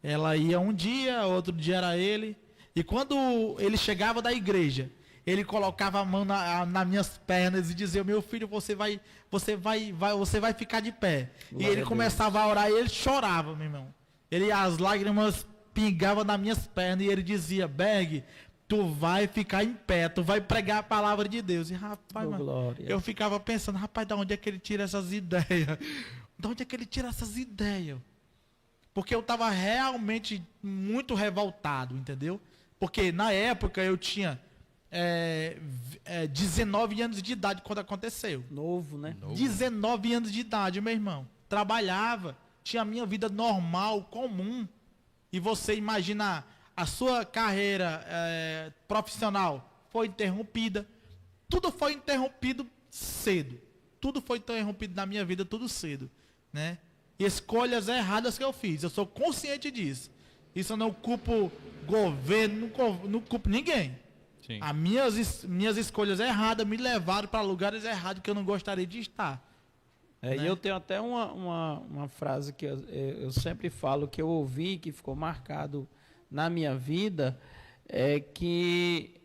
Ela ia um dia, outro dia era ele. E quando ele chegava da igreja, ele colocava a mão nas minhas pernas e dizia: meu filho, você vai ficar de pé. Glória e ele a começava a orar e ele chorava, meu irmão. As lágrimas pingavam nas minhas pernas e ele dizia: Berg, tu vai ficar em pé, tu vai pregar a palavra de Deus. E rapaz, glória. eu ficava pensando: rapaz, da onde é que ele tira essas ideias? De onde é que ele tira essas ideias? Porque eu estava realmente muito revoltado, entendeu? Porque na época eu tinha 19 anos de idade quando aconteceu. Novo, né? 19 anos de idade, meu irmão. Trabalhava, tinha a minha vida normal, comum. E você imagina, a sua carreira profissional foi interrompida. Tudo foi interrompido cedo. Tudo foi interrompido na minha vida, tudo cedo, né? Escolhas erradas que eu fiz, eu sou consciente disso. Isso eu não culpo governo, não culpo ninguém. Sim. As minhas escolhas erradas me levaram para lugares errados que eu não gostaria de estar. E eu tenho até uma frase que eu sempre falo, que eu ouvi, que ficou marcado na minha vida, é que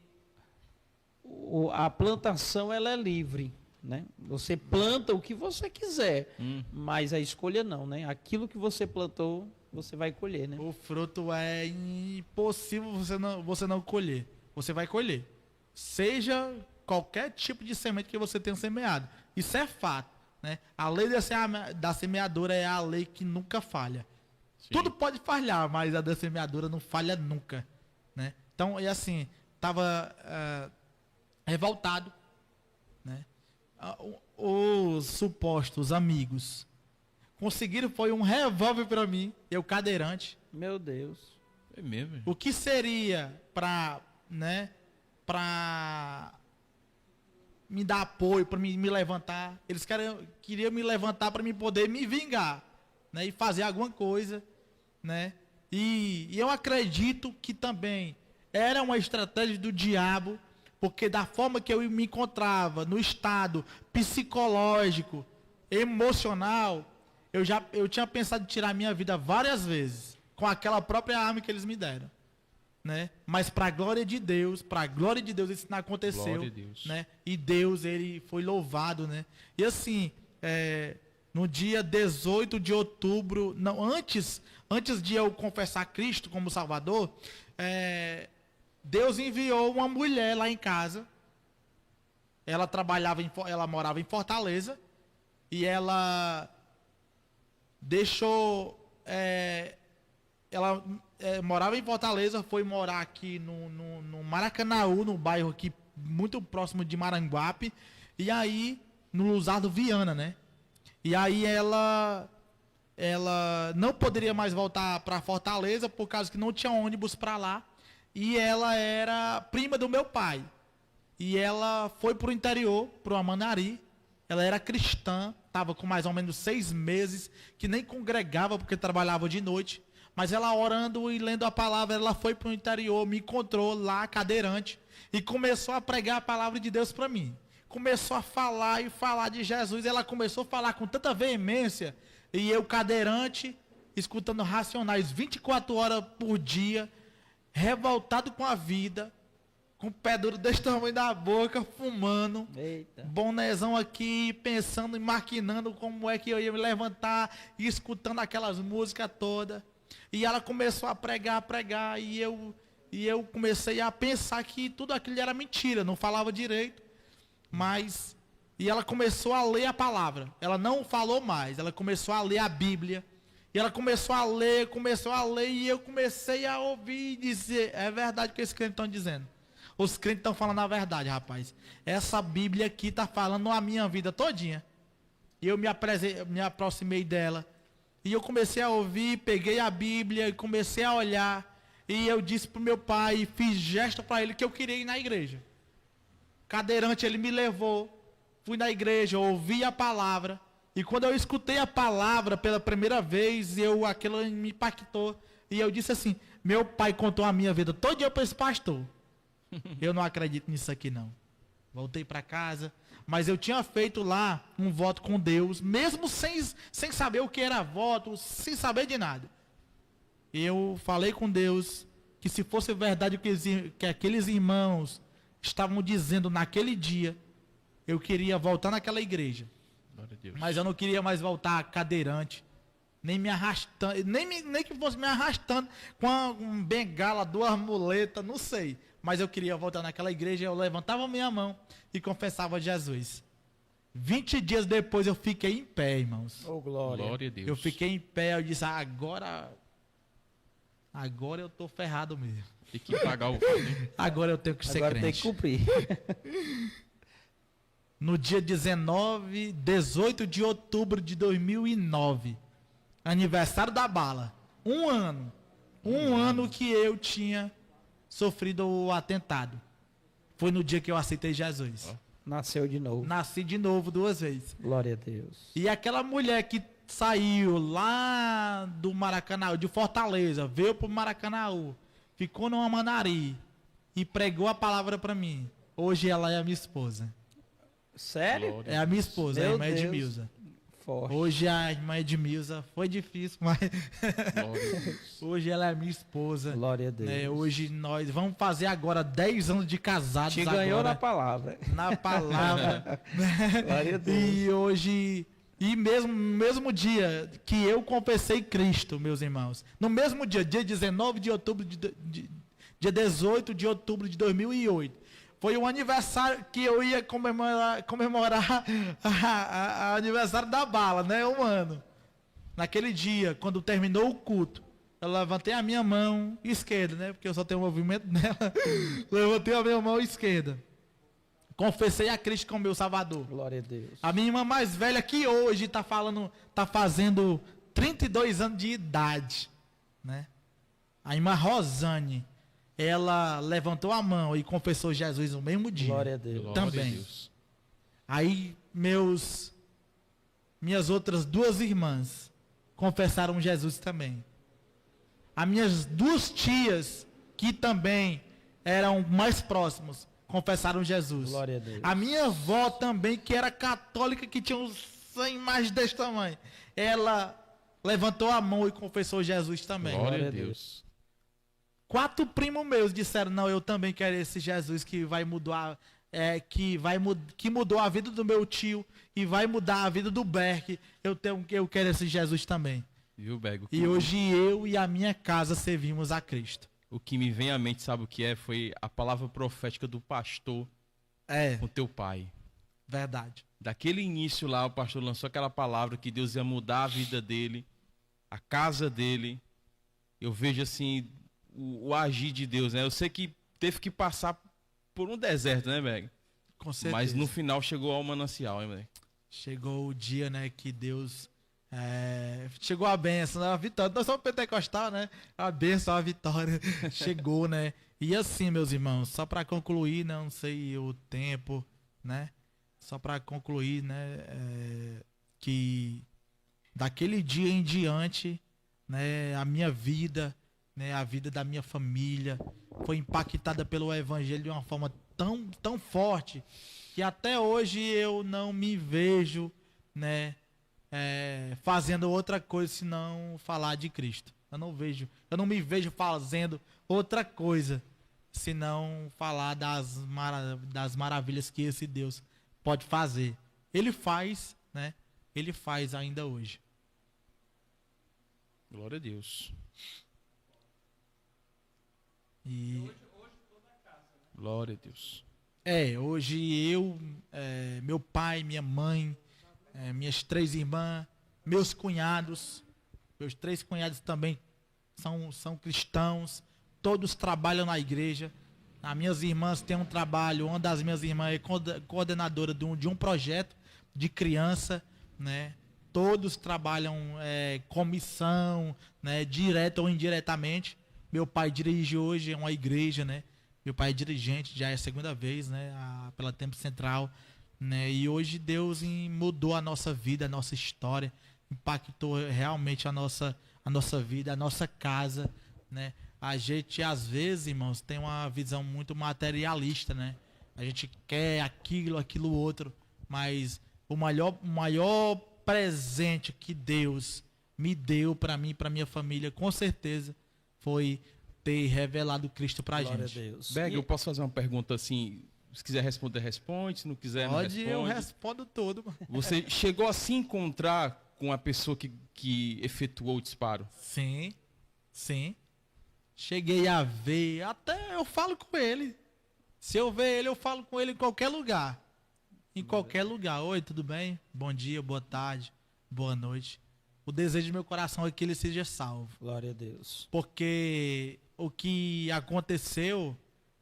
a plantação ela é livre. Né? Você planta o que você quiser, mas a escolha não, né? Aquilo que você plantou, você vai colher, né? O fruto é impossível você não colher. Você vai colher. Seja qualquer tipo de semente que você tenha semeado. Isso é fato, né? A lei da semeadura é a lei que nunca falha. Sim. Tudo pode falhar, mas a da semeadura não falha nunca, né? Então, é assim, estava revoltado, né? Os supostos amigos conseguiram, foi um revólver para mim, eu cadeirante. Meu Deus. É mesmo? O que seria para me dar apoio, para me levantar? Eles queriam me levantar para me poder me vingar, né? E fazer alguma coisa, né? E eu acredito que também era uma estratégia do diabo, porque da forma que eu me encontrava, no estado psicológico, emocional, eu tinha pensado em tirar a minha vida várias vezes, com aquela própria arma que eles me deram, né? Mas para a glória de Deus, isso não aconteceu, né? E Deus, ele foi louvado, né? E assim, no dia 18 de outubro, não, antes de eu confessar Cristo como Salvador, Deus enviou uma mulher lá em casa. Ela morava em Fortaleza e ela deixou, ela morava em Fortaleza, foi morar aqui no Maracanaú, no bairro aqui muito próximo de Maranguape, e aí no Luzardo Viana, né? E aí ela não poderia mais voltar para Fortaleza por causa que não tinha ônibus para lá. E ela era prima do meu pai. E ela foi pro interior, pro Amanari. ela era cristã, estava com mais ou menos 6 meses, que nem congregava porque trabalhava de noite. Mas ela orando e lendo a palavra, ela foi para o interior, me encontrou lá, cadeirante, e começou a pregar a palavra de Deus para mim. Começou a falar e falar de Jesus. Ela começou a falar com tanta veemência, e eu, cadeirante, escutando Racionais 24 horas por dia, revoltado com a vida, com o pé duro desse tamanho da boca, fumando. Eita. Bonezão aqui, pensando e maquinando como é que eu ia me levantar, e escutando aquelas músicas todas. E ela começou a pregar, e eu comecei a pensar que tudo aquilo era mentira, não falava direito. Mas, e ela começou a ler a palavra. Ela não falou mais, ela começou a ler a Bíblia. E ela começou a ler, e eu comecei a ouvir e dizer, é verdade o que esses crentes estão dizendo. Os crentes estão falando a verdade, rapaz. Essa Bíblia aqui está falando a minha vida todinha. E eu me aproximei dela. E eu comecei a ouvir, peguei a Bíblia e comecei a olhar. E eu disse para o meu pai, fiz gesto para ele que eu queria ir na igreja. Cadeirante, ele me levou. Fui na igreja, ouvi a palavra. E quando eu escutei a palavra pela primeira vez, aquilo me impactou. E eu disse assim, meu pai contou a minha vida todo dia para esse pastor. Eu não acredito nisso aqui não. Voltei para casa, mas eu tinha feito lá um voto com Deus, mesmo sem saber o que era voto, sem saber de nada. Eu falei com Deus que se fosse verdade o que aqueles irmãos estavam dizendo naquele dia, eu queria voltar naquela igreja. Glória a Deus. Mas eu não queria mais voltar cadeirante, nem me arrastando, nem que fosse me arrastando com uma bengala, 2 muletas, não sei. Mas eu queria voltar naquela igreja, eu levantava minha mão e confessava Jesus. 20 dias depois eu fiquei em pé, irmãos. Oh, glória. Glória a Deus. Eu fiquei em pé, eu disse, agora eu tô ferrado mesmo. Tem que pagar o filho. Agora eu tenho que ser Agora tem crente. que cumprir. No dia 18 de outubro de 2009, aniversário da bala, um ano que eu tinha sofrido o atentado. Foi no dia que eu aceitei Jesus. Nasceu de novo. Nasci de novo 2 vezes. Glória a Deus. E aquela mulher que saiu lá do Maracanã, de Fortaleza, veio pro Maracanã, ficou numa Manari e pregou a palavra para mim. Hoje ela é a minha esposa. Sério? Glória. É a minha esposa, Meu a irmã Deus. Edmilza. Forte. Hoje a irmã Edmilza foi difícil, mas Glória a Deus. hoje ela é minha esposa. Glória a Deus. Né? Hoje nós vamos fazer agora 10 anos de casados. Te ganhou agora, na palavra. na palavra. Né? Glória a Deus. E hoje, no mesmo dia que eu confessei Cristo, meus irmãos, no mesmo dia 19 de outubro, dia 18 de outubro de 2008, foi o aniversário que eu ia comemorar a aniversário da bala, né? 1 ano. Naquele dia, quando terminou o culto, eu levantei a minha mão esquerda, né? Porque eu só tenho o movimento dela. Levantei a minha mão esquerda. Confessei a Cristo como meu Salvador. Glória a Deus. A minha irmã mais velha que hoje tá fazendo 32 anos de idade, né? A irmã Rosane, ela levantou a mão e confessou Jesus no mesmo dia. Glória a Deus. Glória Também. a Deus. Aí minhas outras 2 irmãs confessaram Jesus também. As minhas 2 tias, que também eram mais próximos, confessaram Jesus. Glória a Deus. A minha avó também, que era católica, que tinha uns 100 mais desse tamanho, ela levantou a mão e confessou Jesus também. Glória a Deus. 4 primos meus disseram, não, eu também quero esse Jesus que vai mudar, que mudou a vida do meu tio e vai mudar a vida do Berk. Eu quero esse Jesus também. Viu, Bego? E hoje eu e a minha casa servimos a Cristo. O que me vem à mente, sabe o que é? Foi a palavra profética do pastor É, com teu pai. verdade. Daquele início lá, o pastor lançou aquela palavra que Deus ia mudar a vida dele, a casa dele. Eu vejo assim o agir de Deus, né? Eu sei que teve que passar por um deserto, né, Bego? Com certeza. Mas no final chegou ao manancial, hein, Bego? Chegou o dia, né, que Deus... chegou a bênção, a vitória. Nós somos pentecostal, né? A bênção, a vitória chegou, né? E assim, meus irmãos, só para concluir, não sei o tempo, né? só para concluir, né, que daquele dia em diante, né, a minha vida, né, a vida da minha família foi impactada pelo evangelho de uma forma tão forte que até hoje eu não me vejo, né, fazendo outra coisa senão falar de Cristo. Eu não me vejo fazendo outra coisa senão falar das maravilhas que esse Deus pode fazer. Ele faz, né? Ele faz ainda hoje. Glória a Deus. E Glória a Deus. hoje eu, meu pai, minha mãe, minhas 3 irmãs, meus cunhados, meus 3 cunhados também são cristãos, todos trabalham na igreja. As minhas irmãs têm um trabalho, uma das minhas irmãs é coordenadora de um projeto de criança, né? Todos trabalham com missão, né? Direta ou indiretamente. Meu pai dirige hoje uma igreja, né? Meu pai é dirigente, já é a 2ª vez, né? Pela Tempo Central, né? E hoje Deus mudou a nossa vida, a nossa história, impactou realmente a nossa vida, a nossa casa, né? A gente, às vezes, irmãos, tem uma visão muito materialista, né? A gente quer aquilo outro, mas o maior presente que Deus me deu para mim, para minha família, com certeza, foi ter revelado Cristo pra Glória gente. a Deus. Beg, eu posso fazer uma pergunta assim? Se quiser responder, responde. Se não quiser, não Pode, responde. eu respondo tudo. Mano. Você chegou a se encontrar com a pessoa que efetuou o disparo? Sim. Cheguei a ver, até eu falo com ele. Se eu ver ele, eu falo com ele em qualquer lugar. Em qualquer lugar. Oi, tudo bem? Bom dia, boa tarde, boa noite. O desejo do meu coração é que ele seja salvo. Glória a Deus. Porque o que aconteceu,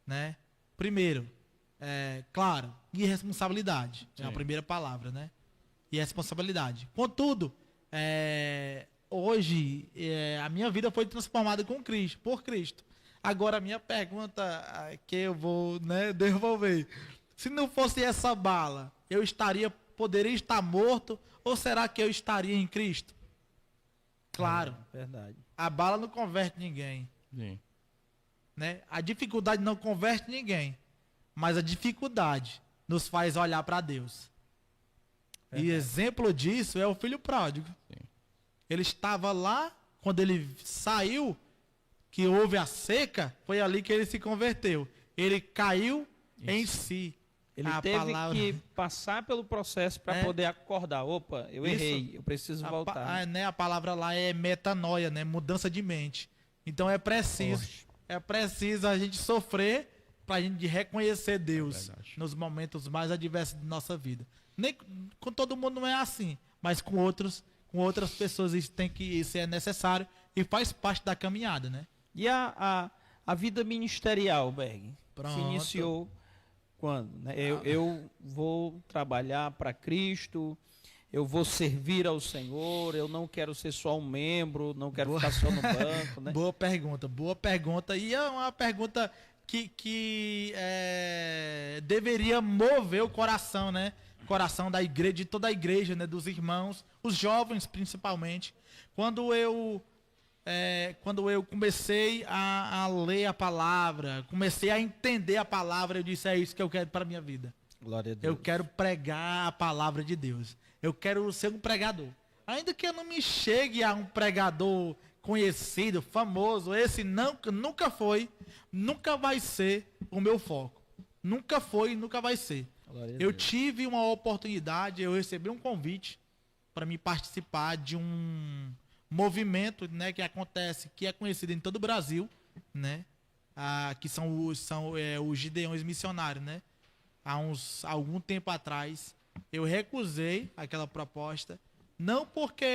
né? Primeiro, claro, irresponsabilidade. É a Sim. primeira palavra, né? Irresponsabilidade. Contudo, hoje a minha vida foi transformada com Cristo, por Cristo. Agora a minha pergunta que eu vou, né, devolver. Se não fosse essa bala, poderia estar morto ou será que eu estaria em Cristo? Claro. Verdade. A bala não converte ninguém, Sim. né? A dificuldade não converte ninguém, mas a dificuldade nos faz olhar para Deus. E exemplo disso é o filho pródigo. Sim. Ele estava lá, quando ele saiu, que houve a seca, foi ali que ele se converteu. Ele caiu em si. Ele A teve palavra- que passar pelo processo para poder acordar. Opa, eu Isso. errei, eu preciso voltar. Né, a palavra lá é metanoia, né? Mudança de mente. Então é preciso a gente sofrer para a gente reconhecer Deus verdade. nos momentos mais adversos de nossa vida. Nem com todo mundo não é assim, mas com outras pessoas isso é necessário e faz parte da caminhada, né? E a vida ministerial, Berg, Pronto. se iniciou quando? Né? Eu vou trabalhar para Cristo, eu vou servir ao Senhor, eu não quero ser só um membro, não quero ficar só no banco, né? Boa pergunta. E é uma pergunta que deveria mover o coração, né? O coração da igreja, de toda a igreja, né? Dos irmãos, os jovens principalmente. Quando eu comecei a ler a palavra, comecei a entender a palavra, eu disse, é isso que eu quero para minha vida. Glória a Deus. Eu quero pregar a palavra de Deus. Eu quero ser um pregador. Ainda que eu não me chegue a um pregador conhecido, famoso, esse nunca foi, nunca vai ser o meu foco. Nunca foi e nunca vai ser. Glória a Eu Deus. tive uma oportunidade, eu recebi um convite para me participar de um movimento, né, que acontece, que é conhecido em todo o Brasil, né? Que são os Gideões Missionários, né? Algum tempo atrás, eu recusei aquela proposta, não porque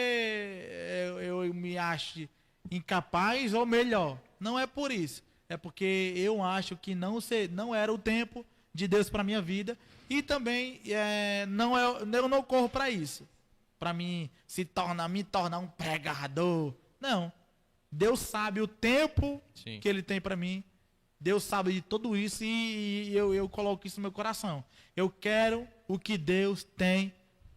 eu me ache incapaz ou melhor, não é por isso, é porque eu acho que não era o tempo de Deus para minha vida e também eu não corro para isso, para mim me tornar um pregador. Não, Deus sabe o tempo Sim. que Ele tem para mim Deus sabe de tudo isso e eu coloco isso no meu coração. Eu quero o que Deus tem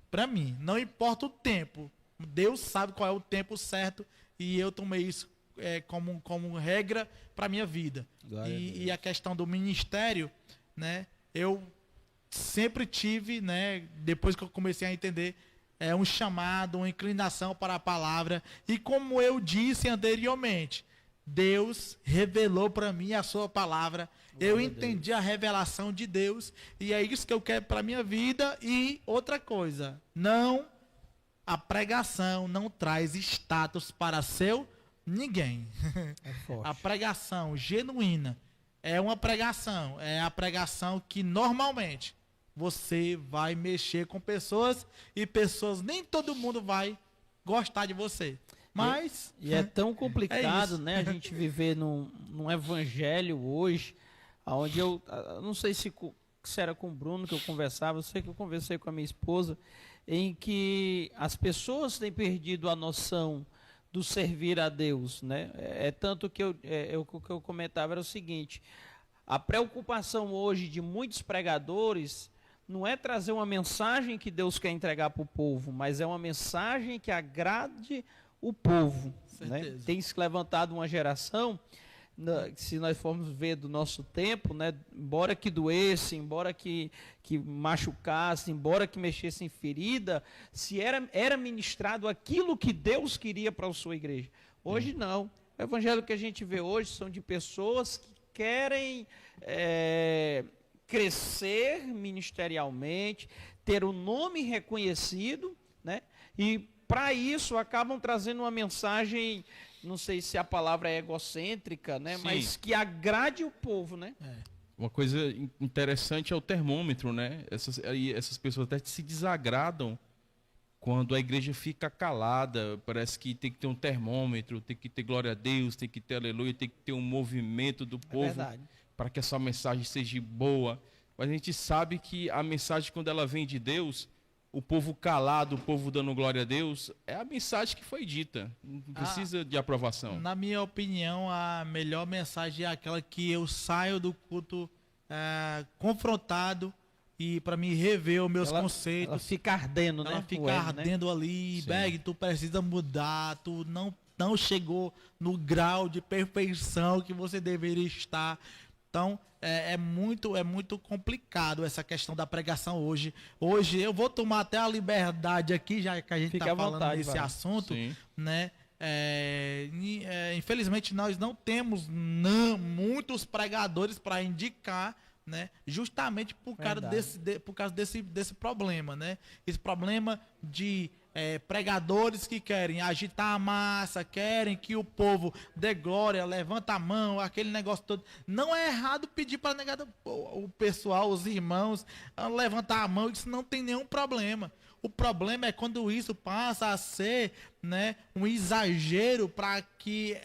para mim. Não importa o tempo. Deus sabe qual é o tempo certo e eu tomei isso como regra para minha vida. E a questão do ministério, né? Eu sempre tive, né? Depois que eu comecei a entender, um chamado, uma inclinação para a palavra. E como eu disse anteriormente, Deus revelou para mim a sua palavra. Eu entendi a revelação de Deus e é isso que eu quero para minha vida. E outra coisa, a pregação não traz status para seu ninguém. A pregação genuína é uma pregação, é a pregação que normalmente você vai mexer com pessoas e pessoas, nem todo mundo vai gostar de você. Mas e é tão complicado, né, a gente viver num evangelho hoje, onde eu não sei se era com o Bruno que eu conversava, eu sei que eu conversei com a minha esposa, em que as pessoas têm perdido a noção do servir a Deus, né? Tanto que o que eu comentava era o seguinte: a preocupação hoje de muitos pregadores não é trazer uma mensagem que Deus quer entregar para o povo, mas é uma mensagem que agrade o povo, né? Tem se levantado uma geração, se nós formos ver do nosso tempo, né, embora que doesse, embora que machucasse, embora que mexesse em ferida, se era ministrado aquilo que Deus queria para a sua igreja. Hoje não. O evangelho que a gente vê hoje são de pessoas que querem crescer ministerialmente, ter o nome reconhecido, né? E para isso acabam trazendo uma mensagem, não sei se a palavra é egocêntrica, né? Mas que agrade o povo, né? Uma coisa interessante é o termômetro, né? Essas pessoas até se desagradam quando a igreja fica calada. Parece que tem que ter um termômetro, tem que ter glória a Deus, tem que ter aleluia, tem que ter um movimento do povo para que essa mensagem seja boa. Mas a gente sabe que a mensagem, quando ela vem de Deus, o povo calado, o povo dando glória a Deus, é a mensagem que foi dita. Não precisa de aprovação. Na minha opinião, a melhor mensagem é aquela que eu saio do culto confrontado e para mim rever os meus conceitos. Ela fica ardendo, né? Ela fica ardendo ali. Beg, tu precisa mudar, tu não chegou no grau de perfeição que você deveria estar. Então, é muito complicado essa questão da pregação hoje. Hoje eu vou tomar até a liberdade aqui, já que a gente está falando desse assunto, né? Infelizmente, nós não temos muitos pregadores para indicar, né? Justamente por causa desse problema, né? Esse problema de pregadores que querem agitar a massa, querem que o povo dê glória, levanta a mão, aquele negócio todo. Não é errado pedir para o pessoal, os irmãos, levantar a mão, isso não tem nenhum problema. O problema é quando isso passa a ser, né, um exagero para que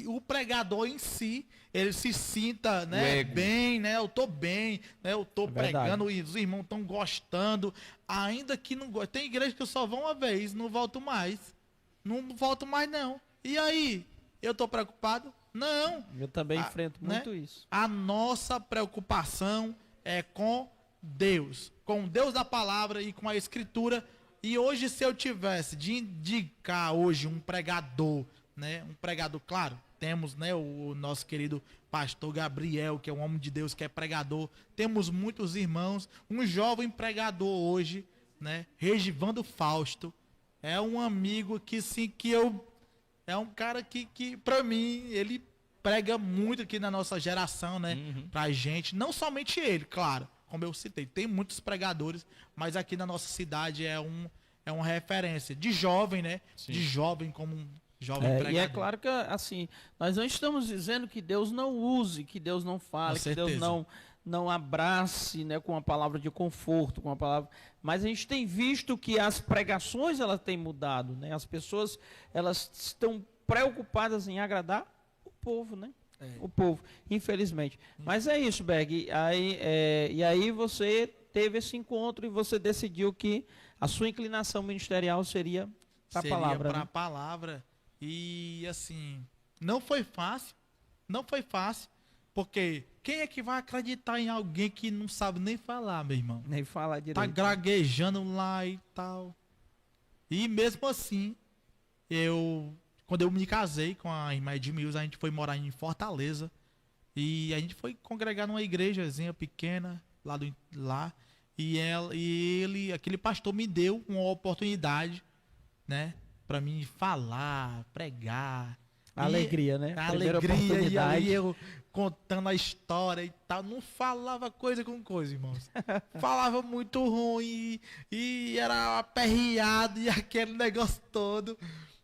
o pregador em si, ele se sinta, né, bem, né, eu tô bem, né, eu tô pregando e os irmãos estão gostando, ainda que não goste. Tem igreja que eu só vou uma vez, não volto mais. Não volto mais não. E aí, eu tô preocupado? Não. Eu também enfrento muito isso. A nossa preocupação é com Deus, com o Deus da palavra e com a escritura. E hoje, se eu tivesse de indicar hoje um pregador, né, claro, temos, né, o nosso querido pastor Gabriel, que é um homem de Deus, que é pregador. Temos muitos irmãos. Um jovem pregador hoje, né, Regivando Fausto, é um amigo que sim, é um cara que para mim, ele prega muito aqui na nossa geração, né, pra gente, não somente ele, claro, como eu citei, tem muitos pregadores, mas aqui na nossa cidade é uma referência de jovem, né? Sim. De jovem como um jovem pregador. E é claro que, assim, nós não estamos dizendo que Deus não use, que Deus não fale, que Deus não abrace, né, com uma palavra de conforto, com uma palavra. Mas a gente tem visto que as pregações elas têm mudado, né? As pessoas elas estão preocupadas em agradar o povo, né? O povo, infelizmente. Mas é isso, Berg. E aí você teve esse encontro e você decidiu que a sua inclinação ministerial seria para a palavra. Para a palavra. E assim, não foi fácil, Não foi fácil, porque quem é que vai acreditar em alguém que não sabe nem falar, meu irmão? Nem falar direito. Tá gaguejando lá e tal. E mesmo assim, quando eu me casei com a irmã Edmilson, a gente foi morar em Fortaleza. E a gente foi congregar numa igrejazinha pequena lá. E aquele pastor me deu uma oportunidade, né? Pra mim falar, pregar. Alegria, né? A Primeira alegria, e oportunidade. aí eu contando a história e tal. Não falava coisa com coisa, irmãos. Falava muito ruim e era aperreado e aquele negócio todo.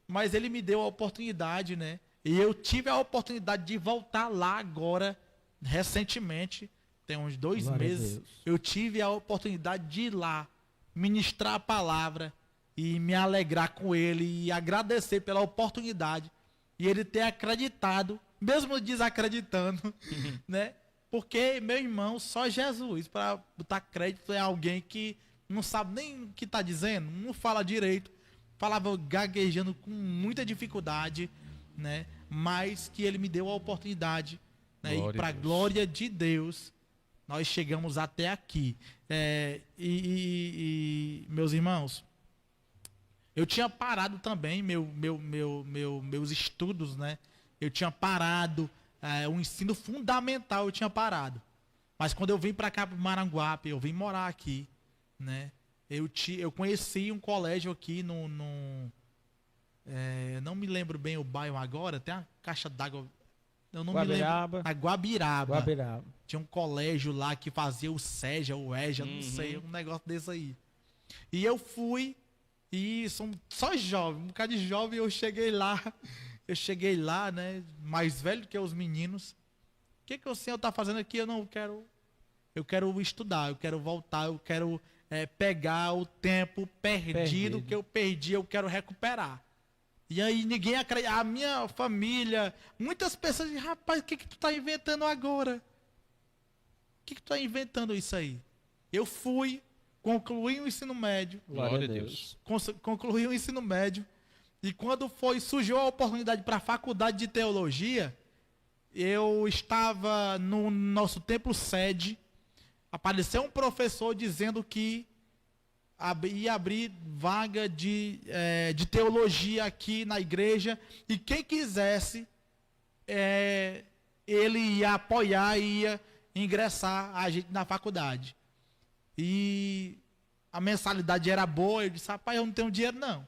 Mas ele me deu a oportunidade, né? E eu tive a oportunidade de voltar lá agora, recentemente, tem uns 2 Glória a meses. Deus. Eu tive a oportunidade de ir lá, ministrar a palavra e me alegrar com ele e agradecer pela oportunidade. E ele ter acreditado, mesmo desacreditando, né? Porque, meu irmão, só Jesus, para botar crédito, é alguém que não sabe nem o que está dizendo, não fala direito, falava gaguejando com muita dificuldade, né? Mas que ele me deu a oportunidade, né? E para a glória de Deus, nós chegamos até aqui. Meus irmãos, eu tinha parado também meus estudos, né? Eu tinha parado, o ensino fundamental eu tinha parado. Mas quando eu vim para cá, para Maranguape, eu vim morar aqui, né? Eu conheci um colégio aqui não me lembro bem o bairro agora, tem uma caixa d'água, eu não Guabiraba. me lembro. A Guabiraba. Guabiraba. Tinha um colégio lá que fazia o SEJA, o EJA, não sei, um negócio desse aí. E eu fui, e são só jovens, um bocado de jovem, eu cheguei lá, né, mais velho que os meninos. O que o senhor está fazendo aqui? Eu quero estudar, eu quero voltar, eu quero pegar o tempo perdido que eu perdi, eu quero recuperar. E aí ninguém acredita, a minha família, muitas pessoas dizem, rapaz, o que tu tá inventando agora? O que tu tá inventando isso aí? Eu fui, concluí o ensino médio. Glória a Deus. Concluí o ensino médio. E quando surgiu a oportunidade para a faculdade de teologia, eu estava no nosso templo sede, apareceu um professor dizendo que ia abrir vaga de teologia aqui na igreja, e quem quisesse, ele ia apoiar e ia ingressar a gente na faculdade. E a mensalidade era boa, eu disse, rapaz, eu não tenho dinheiro não,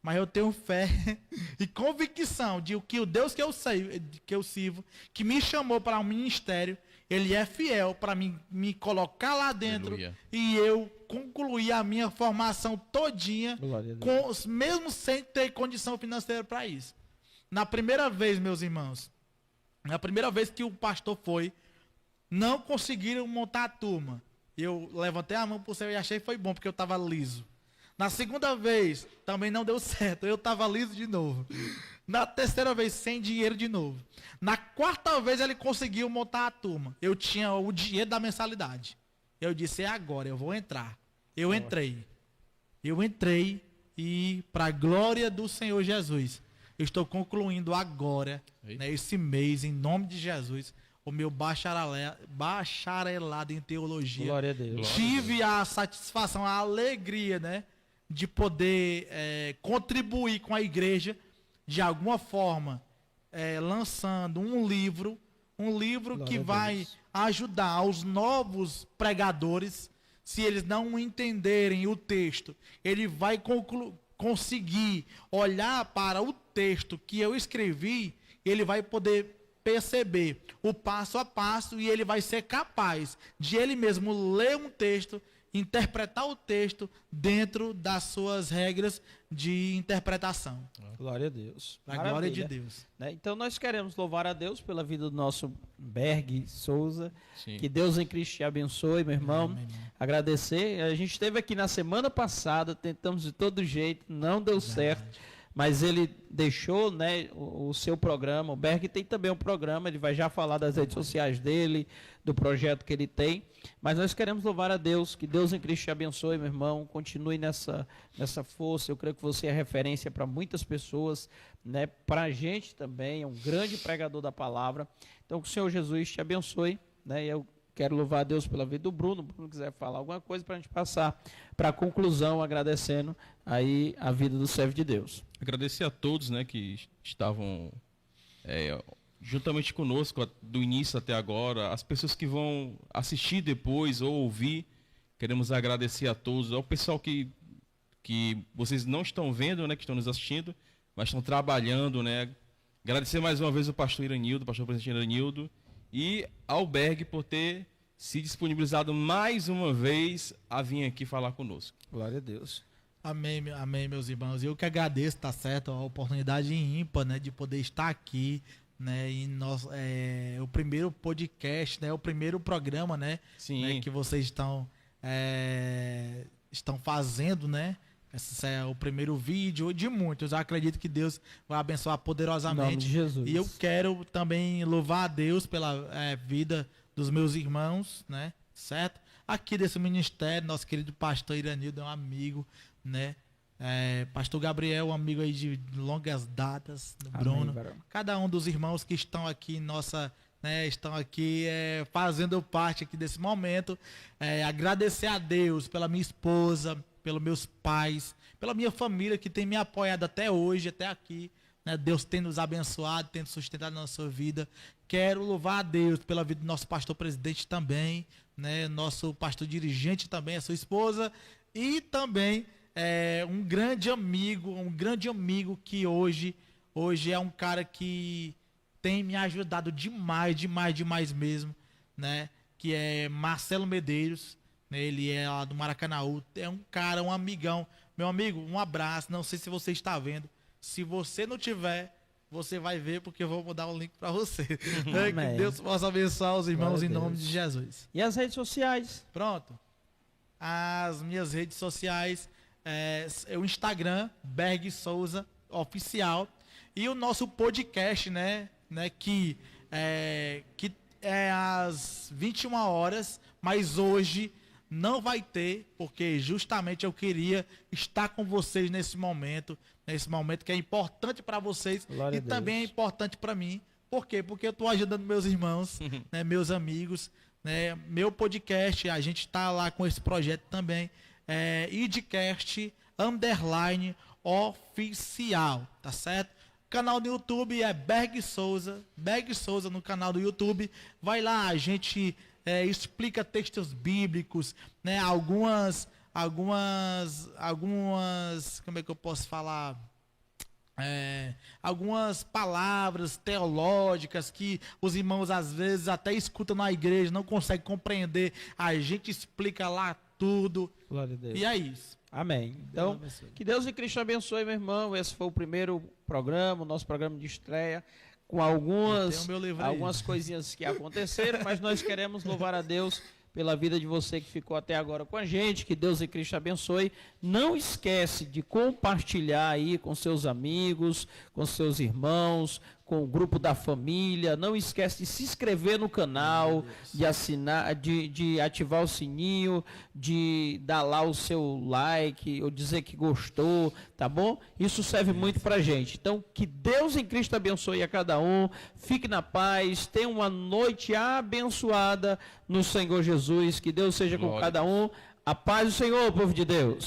mas eu tenho fé e convicção de que o Deus que eu sirvo, que me chamou para um ministério, ele é fiel para me colocar lá dentro. Aleluia. E eu concluir a minha formação todinha, mesmo sem ter condição financeira para isso. Na primeira vez, meus irmãos, na primeira vez que o pastor foi, não conseguiram montar a turma. Eu levantei a mão para o céu e achei que foi bom, porque eu estava liso. Na segunda vez, também não deu certo, eu estava liso de novo. Na terceira vez, sem dinheiro de novo. Na quarta vez, ele conseguiu montar a turma. Eu tinha o dinheiro da mensalidade. Eu disse, agora, eu vou entrar. Eu entrei e, para a glória do Senhor Jesus, eu estou concluindo agora, né, esse mês, em nome de Jesus, o meu bacharelado em teologia. Glória a Deus. Tive a satisfação, a alegria, né, de poder contribuir com a igreja de alguma forma, lançando um livro que vai ajudar os novos pregadores. Se eles não entenderem o texto, ele vai conseguir olhar para o texto que eu escrevi, ele vai poder perceber o passo a passo, e ele vai ser capaz de ele mesmo ler um texto, interpretar o texto dentro das suas regras de interpretação. Glória a Deus. Para a glória de Deus. Então nós queremos louvar a Deus pela vida do nosso Berg Souza. Sim. Que Deus em Cristo te abençoe, meu irmão. Amém. Agradecer. A gente esteve aqui na semana passada, tentamos de todo jeito, não deu certo. Mas ele deixou, né, o seu programa. O Berg tem também um programa, ele vai já falar das redes sociais dele, do projeto que ele tem. Mas nós queremos louvar a Deus, que Deus em Cristo te abençoe, meu irmão. Continue nessa força. Eu creio que você é referência para muitas pessoas, né, para a gente também, é um grande pregador da palavra. Então, que o Senhor Jesus te abençoe, né? E eu quero louvar a Deus pela vida do Bruno. O Bruno quiser falar alguma coisa para a gente passar para a conclusão, agradecendo aí a vida do servo de Deus. Agradecer a todos, né, que estavam juntamente conosco do início até agora, as pessoas que vão assistir depois ou ouvir. Queremos agradecer a todos, ao pessoal que vocês não estão vendo, né, que estão nos assistindo, mas estão trabalhando, né. Agradecer mais uma vez ao pastor Iranildo, pastor presidente Iranildo, e ao Berg por ter se disponibilizado mais uma vez a vir aqui falar conosco. Glória a Deus. Amém, amém, meus irmãos. Eu que agradeço, tá certo, a oportunidade ímpar, né, de poder estar aqui, né, em o primeiro podcast, né, o primeiro programa, né, Sim. né, que vocês estão fazendo, né. Esse é o primeiro vídeo de muitos. Eu acredito que Deus vai abençoar poderosamente. Em nome de Jesus. E eu quero também louvar a Deus pela vida dos meus irmãos, né? Certo? Aqui desse ministério, nosso querido pastor Iranildo é um amigo, né? Pastor Gabriel, um amigo aí de longas datas, Bruno. Amém, cada um dos irmãos que estão aqui estão aqui fazendo parte aqui desse momento. Agradecer a Deus pela minha esposa, pelos meus pais, pela minha família que tem me apoiado até hoje, até aqui, né? Deus tem nos abençoado, tem nos sustentado na nossa vida. Quero louvar a Deus pela vida do nosso pastor presidente também, né? Nosso pastor dirigente também, a sua esposa, e também um grande amigo que hoje é um cara que tem me ajudado demais mesmo, né? Que é Marcelo Medeiros. Ele é lá do Maracanaú, é um cara, um amigão. Meu amigo, um abraço, não sei se você está vendo. Se você não tiver, você vai ver, porque eu vou mandar o link para você. Que Deus possa abençoar os irmãos em nome de Jesus. E as redes sociais? Pronto. As minhas redes sociais é o Instagram, Berg Souza Oficial. E o nosso podcast, né que é às 21 horas, mas hoje não vai ter, porque justamente eu queria estar com vocês nesse momento que é importante para vocês. Glória e também é importante para mim. Por quê? Porque eu estou ajudando meus irmãos, né, meus amigos, né, meu podcast, a gente está lá com esse projeto também, idcast _oficial, tá certo? Canal do YouTube é Berg Souza no canal do YouTube. Vai lá, a gente explica textos bíblicos, né? Algumas, como é que eu posso falar? Algumas palavras teológicas que os irmãos às vezes até escutam na igreja, não conseguem compreender. A gente explica lá tudo. Glória a Deus. E é isso. Amém. Então, que Deus em Cristo abençoe, meu irmão. Esse foi o primeiro programa, o nosso programa de estreia, com algumas coisinhas que aconteceram, mas nós queremos louvar a Deus pela vida de você que ficou até agora com a gente. Que Deus em Cristo abençoe. Não esquece de compartilhar aí com seus amigos, com seus irmãos, com o grupo da família. Não esquece de se inscrever no canal, de assinar, de ativar o sininho, de dar lá o seu like, ou dizer que gostou, tá bom? Isso serve muito pra gente. Então, que Deus em Cristo abençoe a cada um. Fique na paz, tenha uma noite abençoada no Senhor Jesus. Que Deus seja com cada um. A paz do Senhor, povo de Deus.